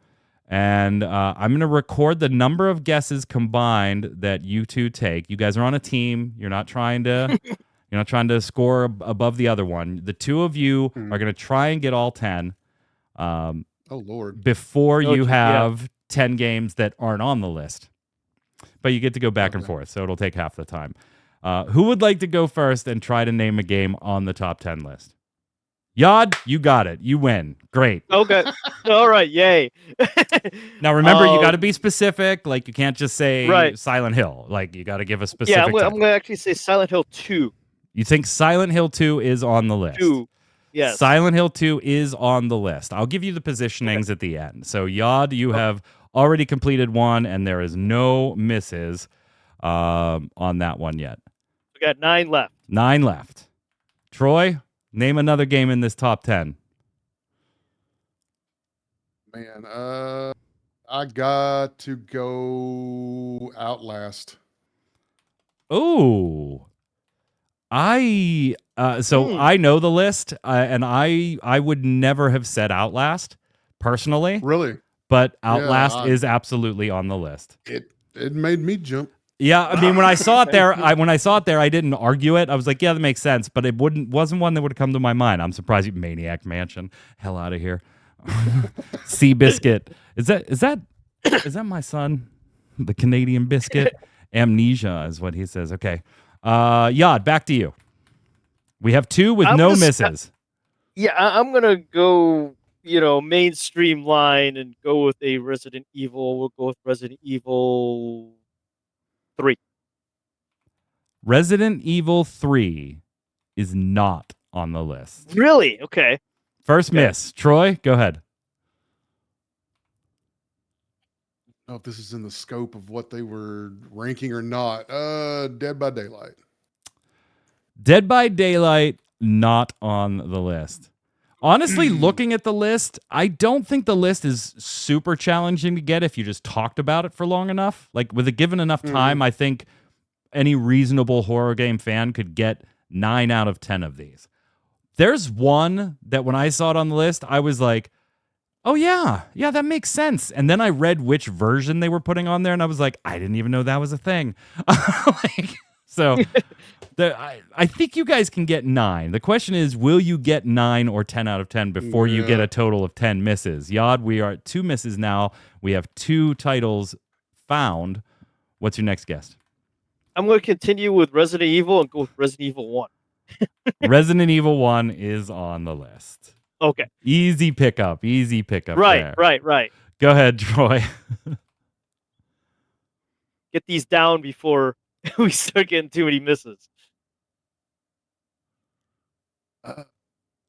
And I'm going to record the number of guesses combined that you two take. You guys are on a team. You're not trying to score above the other one. The two of you are going to try and get all 10. Oh Lord! Before you have 10 games that aren't on the list, but you get to go back and forth, so it'll take half the time. Who would like to go first and try to name a game on the top 10 list? Yod, you got it. You win. Great. Okay. All right. Yay. Now, remember, you got to be specific. Like, you can't just say Right. Silent Hill. Like, you got to give a specific Yeah, I'm title. going to actually say Silent Hill 2. You think Silent Hill 2 is on the list? 2. Yes. Silent Hill 2 is on the list. I'll give you the positionings at the end. So, Yod, you have already completed one, and there is no misses on that one yet. We got 9 left. 9 left. Troy, name another game in this top 10. Man, I got to go Outlast. Oh, I know the list, and I would never have said Outlast personally, Really? but Outlast Yeah, is absolutely on the list. It made me jump. Yeah, I mean, when I saw it there, I didn't argue it. I was like, yeah, that makes sense, but it wasn't one that would have come to my mind. I'm surprised you Maniac Mansion. Hell out of here. Seabiscuit. Is that my son? The Canadian Biscuit? Amnesia is what he says. Okay. Yod, back to you. We have 2 with no misses. Yeah, I'm going to go, mainstream line and go with a Resident Evil. We'll go with Resident Evil 3. Resident Evil 3 is not on the list. Really? Okay. First miss. Troy, go ahead. I don't know if this is in the scope of what they were ranking or not. Dead by Daylight. Dead by Daylight, not on the list. Honestly, looking at the list, I don't think the list is super challenging to get if you just talked about it for long enough. Like, with a given enough time, I think any reasonable horror game fan could get 9 out of 10 of these. There's one that when I saw it on the list, I was like, oh, yeah, that makes sense. And then I read which version they were putting on there, and I was like, I didn't even know that was a thing. So I think you guys can get 9. The question is, will you get 9 or 10 out of 10 before you get a total of 10 misses? Yod, we are at 2 misses now. We have 2 titles found. What's your next guest? I'm going to continue with Resident Evil and go with Resident Evil 1. Resident Evil 1 is on the list. Okay. Easy pickup. Right. Go ahead, Troy. Get these down before we start getting too many misses.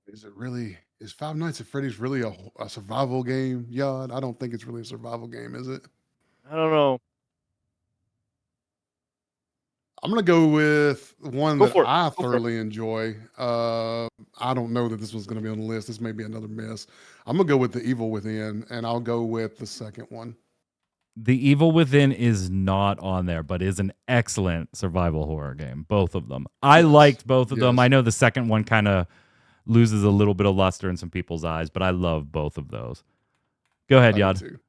Is Five Nights at Freddy's really a survival game? Yeah, I don't think it's really a survival game, is it? I don't know. I'm going to go with one that I Go for it. thoroughly enjoy. I don't know that this one's going to be on the list. This may be another miss. I'm going to go with The Evil Within, and I'll go with the second one. The Evil Within is not on there, but is an excellent survival horror game. Both of them. I liked both of them. I know the second one kind of loses a little bit of luster in some people's eyes, but I love both of those. Go ahead, Yod.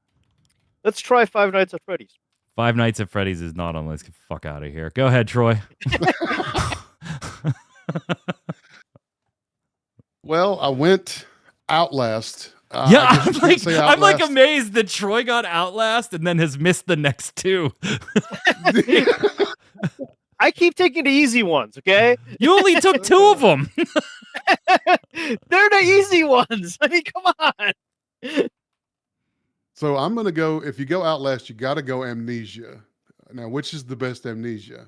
Let's try Five Nights at Freddy's. Five Nights at Freddy's is not on the list. Get the fuck out of here. Go ahead, Troy. Well, I went Outlast. Yeah, I'm like amazed that Troy got Outlast and then has missed the next 2. I keep taking the easy ones, okay? You only took 2 of them. They're the easy ones. I mean, come on. So I'm gonna go. If you go Outlast, you got to go Amnesia. Now, which is the best Amnesia?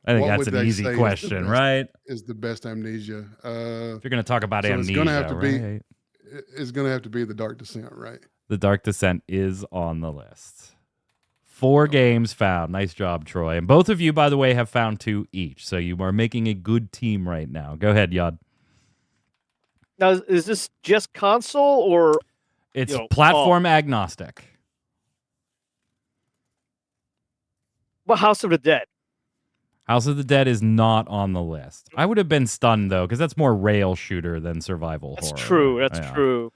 I think What that's would an they easy say is the question, best- right? Is the best Amnesia? If you're going to talk about So it's amnesia, gonna have to be- right? It's gonna have to be the Dark Descent, right? The Dark Descent is on the list. 4 games found. Nice job, Troy. And both of you, by the way, have found 2 each. So you are making a good team right now. Go ahead, Yod. Now, is this just console or It's platform agnostic. what? House of the Dead? House of the Dead is not on the list. I would have been stunned, though, because that's more rail shooter than survival That's horror. true. That's Yeah. true.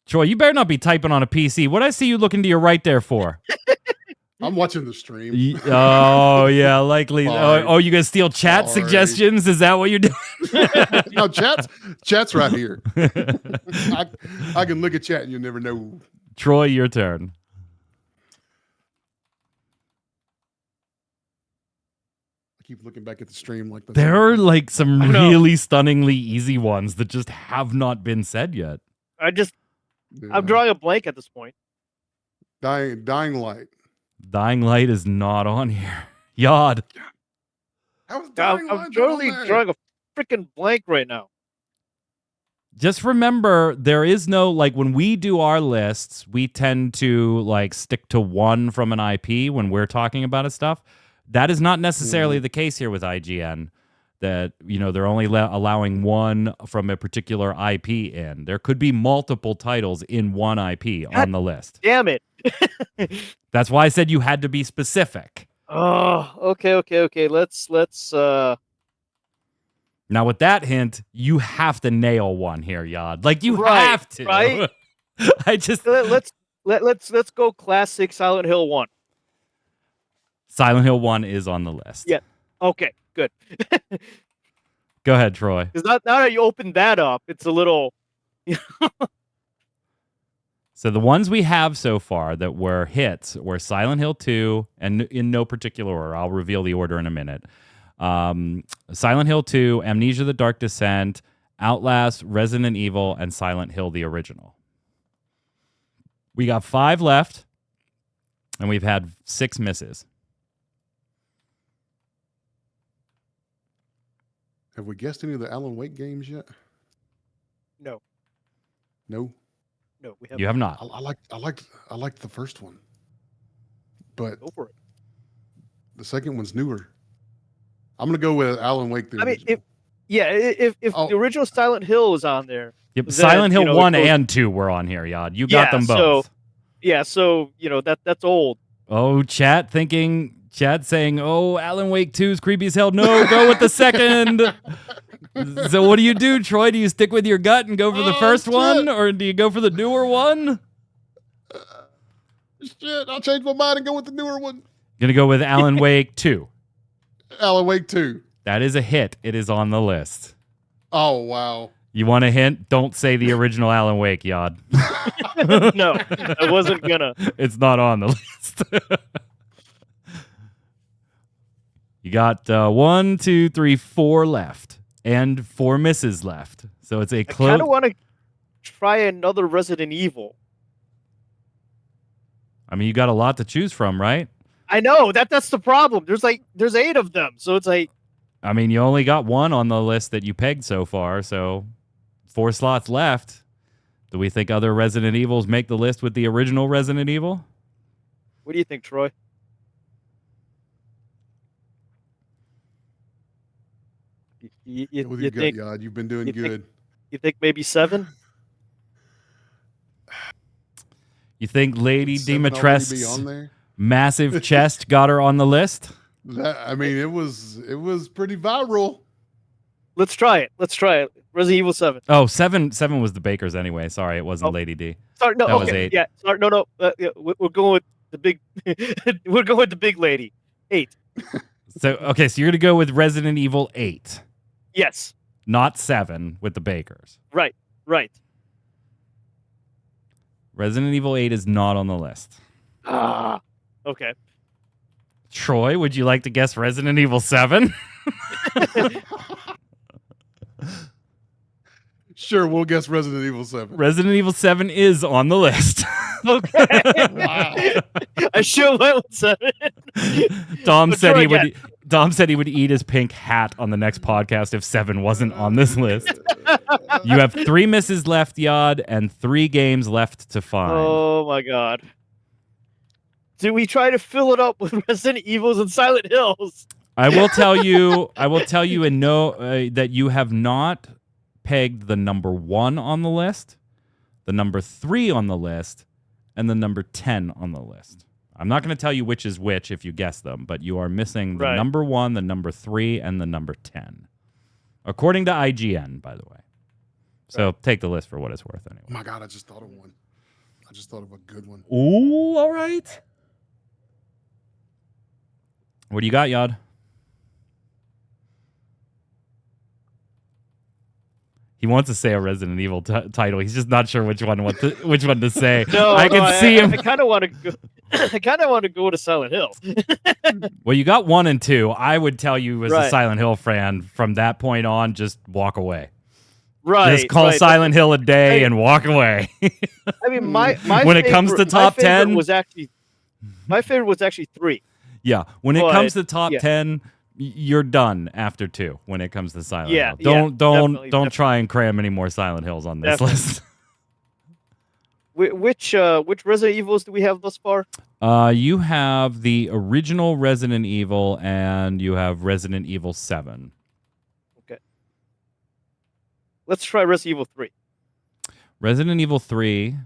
Troy, you better not be typing on a PC. What I see you looking to your right there for? I'm watching the stream. Oh, yeah, likely. Sorry. Oh, you gonna steal chat Sorry. suggestions? Is that what you're doing? No, chat's right here. I can look at chat and you'll never know. Troy, your turn. I keep looking back at the stream like that. There are like some I know. really stunningly easy ones that just have not been said yet. I'm drawing a blank at this point. Dying Light. Dying Light is not on here. Yod. How is Dying I'm Light totally on there? drawing a freaking blank right now. Just remember, there is no, like, when we do our lists, we tend to, like, stick to one from an IP when we're talking about it stuff. That is not necessarily the case here with IGN, that, you know, they're only allowing one from a particular IP in. There could be multiple titles in one IP on the list. Damn it. That's why I said you had to be specific. Oh, okay. Let's Now, with that hint, you have to nail one here, Yod. Like, you Right, have to. right? let's go classic Silent Hill 1. Silent Hill 1 is on the list. Yeah. Okay, good. Go ahead, Troy. Because now that you open that up, it's a little. So the ones we have so far that were hits were Silent Hill 2, and in no particular order. I'll reveal the order in a minute. Silent Hill 2, Amnesia: The Dark Descent, Outlast, Resident Evil, and Silent Hill the original. We got 5 left, and we've had 6 misses. Have we guessed any of the Alan Wake games yet? No, No. we haven't. You have not. I liked the first one, but Go for it. the second one's newer. I'm gonna go with Alan Wake. The original. If Oh. the original Silent Hill is on there, Yep. then, Silent Hill you know, 1 it goes- and 2 were on here, Yod. You got them both. so that's old. Oh, chat saying, oh, Alan Wake 2 is creepy as hell. No, go with the second. So what do you do, Troy? Do you stick with your gut and go for the first shit. one? Or do you go for the newer one? Shit, I'll change my mind and go with the newer one. Gonna go with Alan Wake 2. Alan Wake 2. That is a hit. It is on the list. Oh wow. You want a hint? Don't say the original Alan Wake, Yod. No, I wasn't gonna. It's not on the list. You got 1, 2, 3, 4 left, and 4 misses left. So it's a I close. kind of want to try another Resident Evil. I mean, you got a lot to choose from, right? I know that's the problem. There's 8 of them, so it's like I mean, you only got 1 on the list that you pegged so far, so 4 slots left. Do we think other Resident Evils make the list with the original Resident Evil? what do you think, Troy? You With your gut, think Yod, you've been doing you think- good. you think maybe 7? You think Lady Seven already be on Dimitrescu's there? massive chest got her on the list? I mean, it was pretty viral. Let's try it. Resident Evil 7. Oh, 7 was the Bakers anyway. Sorry, it wasn't Oh. Lady D. Sorry, no, That was okay, 8. yeah. Sorry, no. Yeah, we're going with the big. We're going with the big lady. 8. So you're going to go with Resident Evil 8, Yes. not 7 with the Bakers. Right. Resident Evil 8 is not on the list. Ah. Okay. Troy, would you like to guess Resident Evil 7? Sure, we'll guess Resident Evil 7. Resident Evil 7 is on the list. Okay. Wow. I sure went with 7. Dom But said Troy, he would. Dom said he would eat his pink hat on the next podcast if 7 wasn't on this list. You have 3 misses left, Yod, and 3 games left to find. Oh my god. Do we try to fill it up with Resident Evils and Silent Hills? I will tell you. And know that you have not pegged the number 1 on the list, the number 3 on the list, and the number 10 on the list. I'm not going to tell you which is which if you guess them, but you are missing the number 1, the number 3, and the number 10. According to IGN, by the way. So take the list for what it's worth anyway. Oh my God, I just thought of one. I just thought of a good one. Ooh, all right. What do you got, Yod? He wants to say a Resident Evil title. He's just not sure which one to say. No, I can see him. I kind of want to go. I kind of want to go to Silent Hill. Well, you got 1 and 2. I would tell you as a Right. Silent Hill fan, from that point on, just walk away. Right. Just call right. Silent Hill a day and walk away. I mean, my When it comes to favorite- top my favorite 10? was actually my favorite was actually 3. Yeah, when it But, comes to top yeah. 10, you're done after 2 when it comes to Silent Yeah, Hill. yeah, Don't definitely. try and cram any more Silent Hills on this Definitely. list. Which Resident Evils do we have thus far? You have the original Resident Evil and you have Resident Evil 7. Let's try Resident Evil 3. Resident Evil 3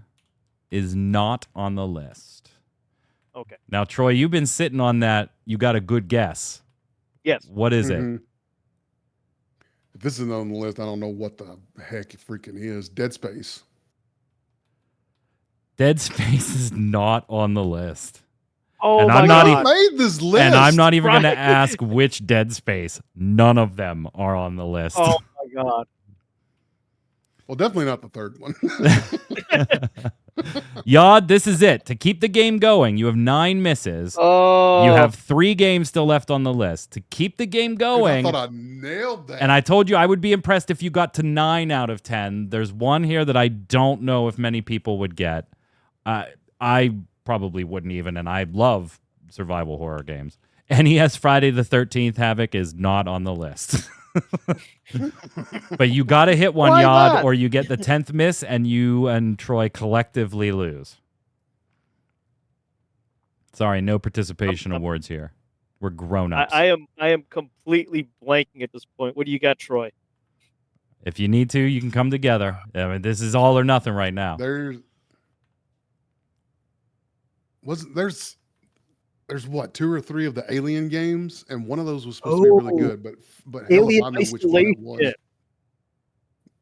is not on the list. Okay. Now, Troy, you've been sitting on that. You got a good guess. Yes. What is it? Mhm. If this isn't on the list, I don't know what the heck it freaking is. Dead Space. Dead Space is not on the list. Oh And my I'm not god. Who made this list? And I'm not even going to Right. ask which Dead Space. None of them are on the list. Oh my god. Well, definitely not the third one. Yod, this is it. To keep the game going, you have 9 misses. Oh. You have 3 games still left on the list. To keep the game Dude, going, I thought I nailed that. and I told you I would be impressed if you got to 9 out of 10. There's one here that I don't know if many people would get. I probably wouldn't even, and I love survival horror games. NES Friday the 13th Havoc is not on the list. But you got to hit one, Why Yod, not? or you get the 10th miss, and you and Troy collectively lose. Sorry, no participation awards here. We're grown-ups. I am completely blanking at this point. What do you got, Troy? If you need to, you can come together. I mean, this is all or nothing right now. There's what, 2 or 3 of the Alien games, and one of those was supposed to be really Oh. good, but hell if I know which one it was. Isolation.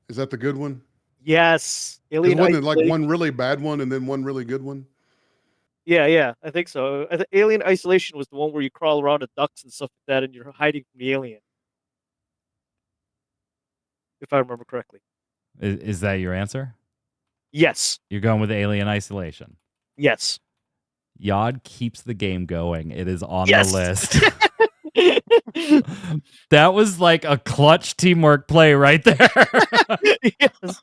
Is that the good one? Yes. 'Cause Alien wasn't it like Isolation. one really bad one and then one really good one? Yeah, I think so. Alien Isolation was the one where you crawl around the ducks and stuff like that, and you're hiding from the alien. If I remember correctly. Is that your answer? Yes. You're going with Alien Isolation. Yes. Yod keeps the game going. It is on Yes. the list. That was like a clutch teamwork play right there. Yes.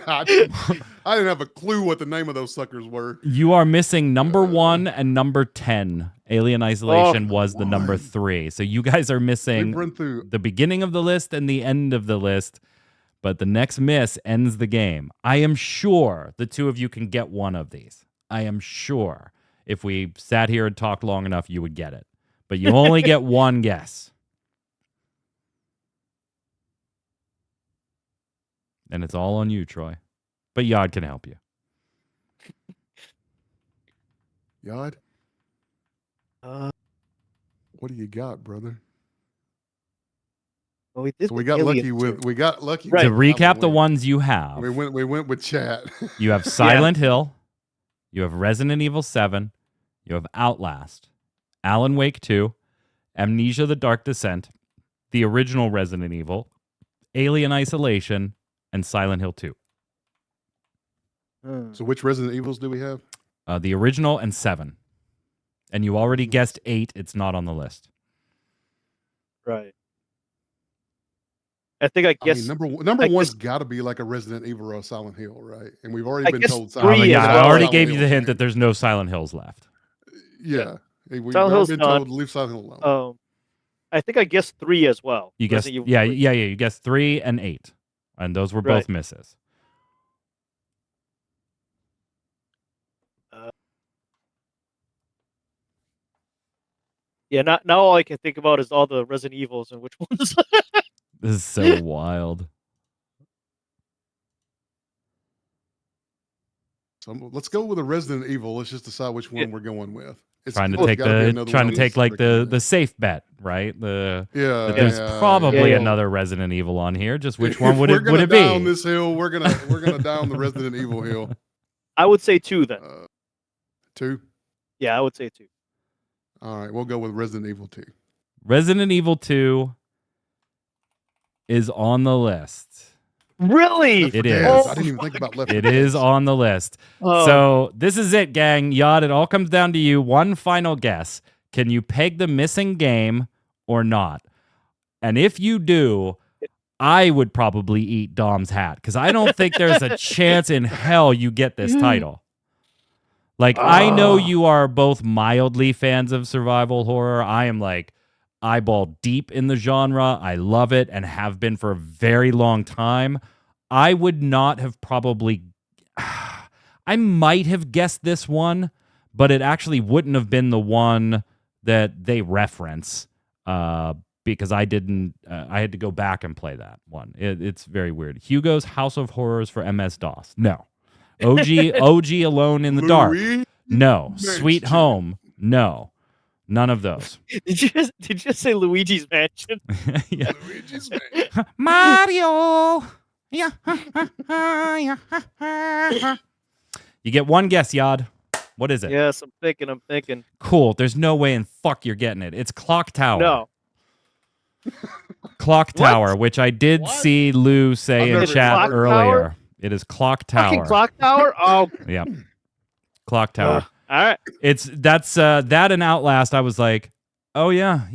I didn't have a clue what the name of those suckers were. You are missing number 1 and number 10. Alien Isolation was the number one. 3. So you guys are We've missing run through. the beginning of the list and the end of the list, but the next miss ends the game. I am sure the 2 of you can get one of these. I am sure if we sat here and talked long enough, you would get it. But you only get one guess. And it's all on you, Troy. But Yod can help you. Yod, Uh, what do you got, brother? well, we did So we the got alien lucky with too. we got lucky. Right. To with that recap the one. ones you have, we went with chat. you have Silent Hill, you have Resident Evil 7, you have Outlast, Alan Wake 2, Amnesia the Dark Descent, the original Resident Evil, Alien Isolation, and Silent Hill 2. Hmm. So which Resident Evils do we have? The original and 7. and you already guessed 8, it's not on the list. Right. I think I I mean, guess number one's got to be like a Resident Evil or a Silent Hill, right? And we've already I been guess told. three yeah, as I well. already Silent gave you the Hill's hint that name. there's no Silent Hills left. Yeah, we've Silent already Hill's been done. told to leave Silent Hill alone. I think I guessed 3 as well. You guessed, Resident Evil yeah, 3. yeah, yeah. You guessed 3 and 8, and those were both Right. misses. Yeah, now all I can think about is all the Resident Evils and which ones. This is so wild. So let's go with a Resident Evil. Let's just decide which one we're going with. Trying to it's take gotta be another one on this like the freaking safe bet, right? That there's yeah, probably yeah. another Resident Evil on here. Just which one would we're it gonna would it die on be? this hill. We're gonna die on the Resident Evil hill. I would say 2 then. 2. Yeah, I would say 2. All right, we'll go with Resident Evil 2. Resident Evil 2 is on the list. Really? It Yes, is. I didn't even think about Left 4 It Dead. is on the list. Oh. So this is it, gang. Yod, it all comes down to you. One final guess. Can you peg the missing game or not? And if you do, I would probably eat Dom's hat because I don't think there's a chance in hell you get this title. Like, I know you are both mildly fans of survival horror. I am like eyeball deep in the genre. I love it and have been for a very long time. I would not have probably... I might have guessed this one, but it actually wouldn't have been the one that they reference because I didn't... I had to go back and play that one. It's very weird. Hugo's House of Horrors for MS-DOS. No. OG Alone in the Dark. Louis No. Mansion. Sweet Home. No. None of those. Did you just say Luigi's Mansion? Yeah. Luigi's Mansion. Mario. Yeah. You get one guess, Yod. What is it? Yes, I'm thinking. Cool. There's no way in fuck you're getting it. It's Clock Tower. No. Clock What? Tower, which I did What? see Lou say I've in never chat Clock earlier. Tower? It is Clock Tower. Fucking Clock Tower? Oh, Yeah. Clock Tower. all right. That's that and Outlast. I was like, oh yeah.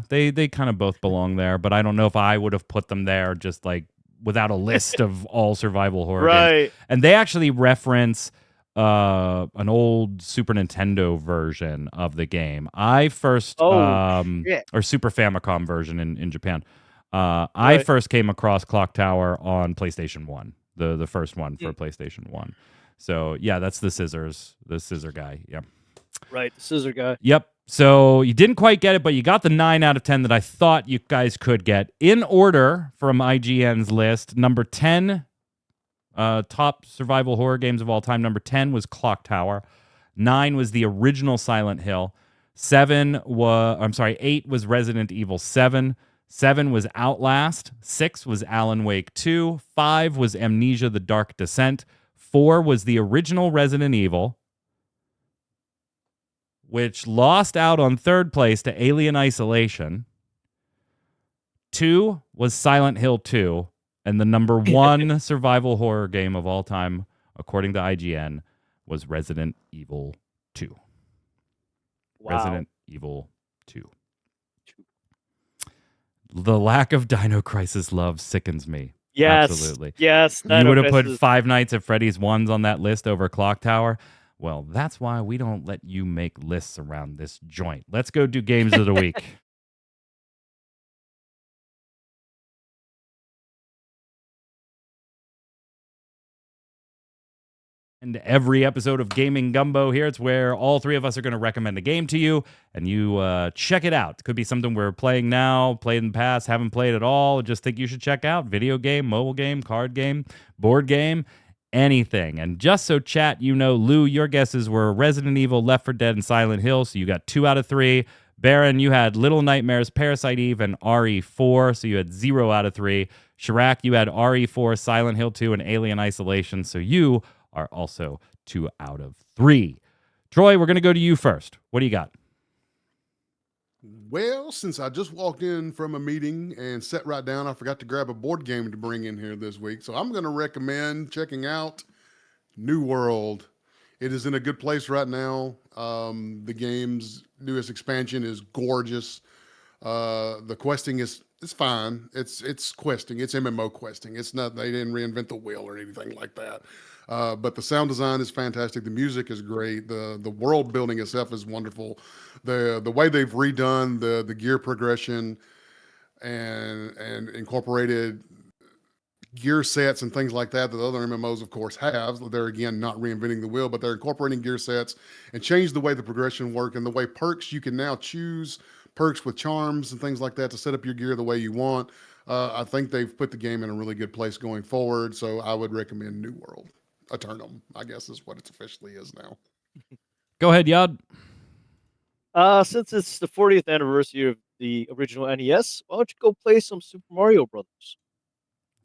They kind of both belong there, but I don't know if I would have put them there just like without a list of all survival horror games. Right. And they actually reference an old Super Nintendo version of the game. I first shit. or Super Famicom version in Japan. I Right. first came across Clock Tower on PlayStation 1, the first one for PlayStation 1. So yeah, that's the scissor guy. Yeah. Right, the scissor guy. Yep. So you didn't quite get it, but you got the 9 out of 10 that I thought you guys could get. In order from IGN's list, number 10, top survival horror games of all time. Number 10 was Clock Tower. 9 was the original Silent Hill. 8 was Resident Evil 7. 7 was Outlast. 6 was Alan Wake 2. 5 was Amnesia: The Dark Descent. 4 was the original Resident Evil, which lost out on third place to Alien Isolation. 2 was Silent Hill 2. And the number 1 survival horror game of all time, according to IGN, was Resident Evil 2. Wow. Resident Evil 2. The lack of Dino Crisis love sickens me. Yes. Absolutely. Yes. You would have put Crisis. Five Nights at Freddy's 1s on that list over Clock Tower. Well, that's why we don't let you make lists around this joint. Let's go do games of the week. And every episode of Gaming Gumbo here, it's where all three of us are going to recommend a game to you, and you check it out. It could be something we're playing now, played in the past, haven't played at all, just think you should check out. Video game, mobile game, card game, board game, anything. And just so chat, you know, Lou, your guesses were Resident Evil, Left 4 Dead, and Silent Hill, so you got 2 out of 3. Baron, you had Little Nightmares, Parasite Eve, and RE4, so you had 0 out of 3. Shirak, you had RE4, Silent Hill 2, and Alien Isolation, so you are also 2 out of 3. Troy, we're going to go to you first. What do you got? Well, since I just walked in from a meeting and sat right down, I forgot to grab a board game to bring in here this week. So I'm going to recommend checking out New World. It is in a good place right now. The game's newest expansion is gorgeous. The questing is fine. It's questing. It's MMO questing. It's not, they didn't reinvent the wheel or anything like that. But the sound design is fantastic. The music is great. The world building itself is wonderful. The way they've redone the gear progression and incorporated gear sets and things like that other MMOs, of course, have. They're, again, not reinventing the wheel, but they're incorporating gear sets and change the way the progression work and the way perks, you can now choose perks with charms and things like that to set up your gear the way you want. I think they've put the game in a really good place going forward, so I would recommend New World. Eternum, I guess, is what it officially is now. Go ahead, Yad. Since it's the 40th anniversary of the original NES, why don't you go play some Super Mario Brothers?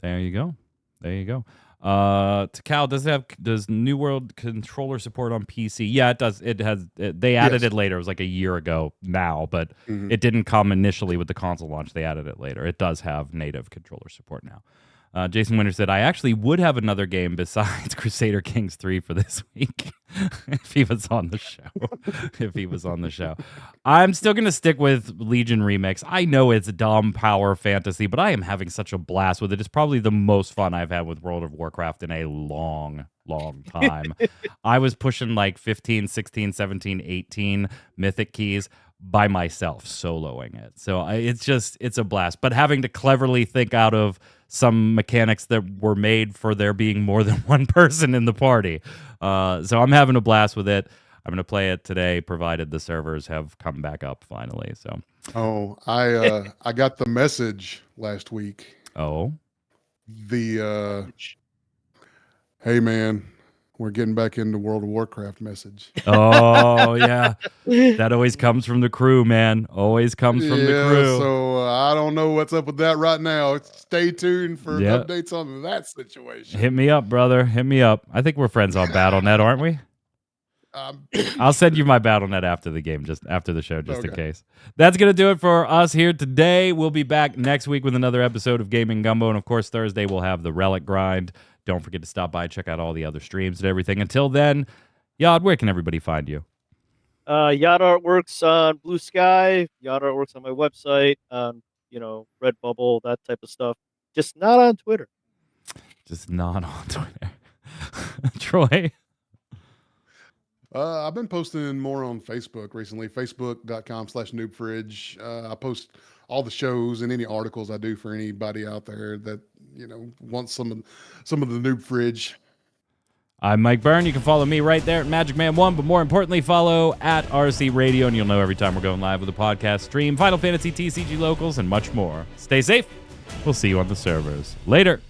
There you go. There you go. Cal, does New World controller support on PC? Yeah, it does. It has. They added it later. It was like a year ago now, but it didn't come initially with the console launch. They added it later. It does have native controller support now. Jason Winter said, I actually would have another game besides Crusader Kings 3 for this week if he was on the show. I'm still going to stick with Legion Remix. I know it's dumb power fantasy, but I am having such a blast with it. It's probably the most fun I've had with World of Warcraft in a long time. I was pushing like 15, 16, 17, 18 mythic keys by myself, soloing it. So it's a blast. But having to cleverly think out of some mechanics that were made for there being more than one person in the party. So I'm having a blast with it. I'm going to play it today, provided the servers have come back up finally. So, I got the message last week. Oh, Hey man, we're getting back into World of Warcraft message. Oh yeah, that always comes from the crew, man. Always comes from the crew. So I don't know what's up with that right now. Stay tuned for updates on that situation. Hit me up, brother. Hit me up. I think we're friends on BattleNet, aren't we? I'll send you my BattleNet after the game, just after the show, just in case. That's going to do it for us here today. We'll be back next week with another episode of Gaming Gumbo. And, of course, Thursday we'll have the Relic Grind. Don't forget to stop by, check out all the other streams and everything. Until then, Yad, where can everybody find you? Yad Artworks on Blue Sky. Yad Artworks on my website, on Redbubble, that type of stuff. Just not on Twitter. Just not on Twitter. Troy? I've been posting more on Facebook recently, facebook.com/noobfridge. I post all the shows and any articles I do for anybody out there that, wants some of the Noob Fridge. I'm Mike Byrne. You can follow me right there at MagicMan1, but more importantly, follow at RC Radio, and you'll know every time we're going live with a podcast stream, Final Fantasy TCG Locals, and much more. Stay safe. We'll see you on the servers. Later.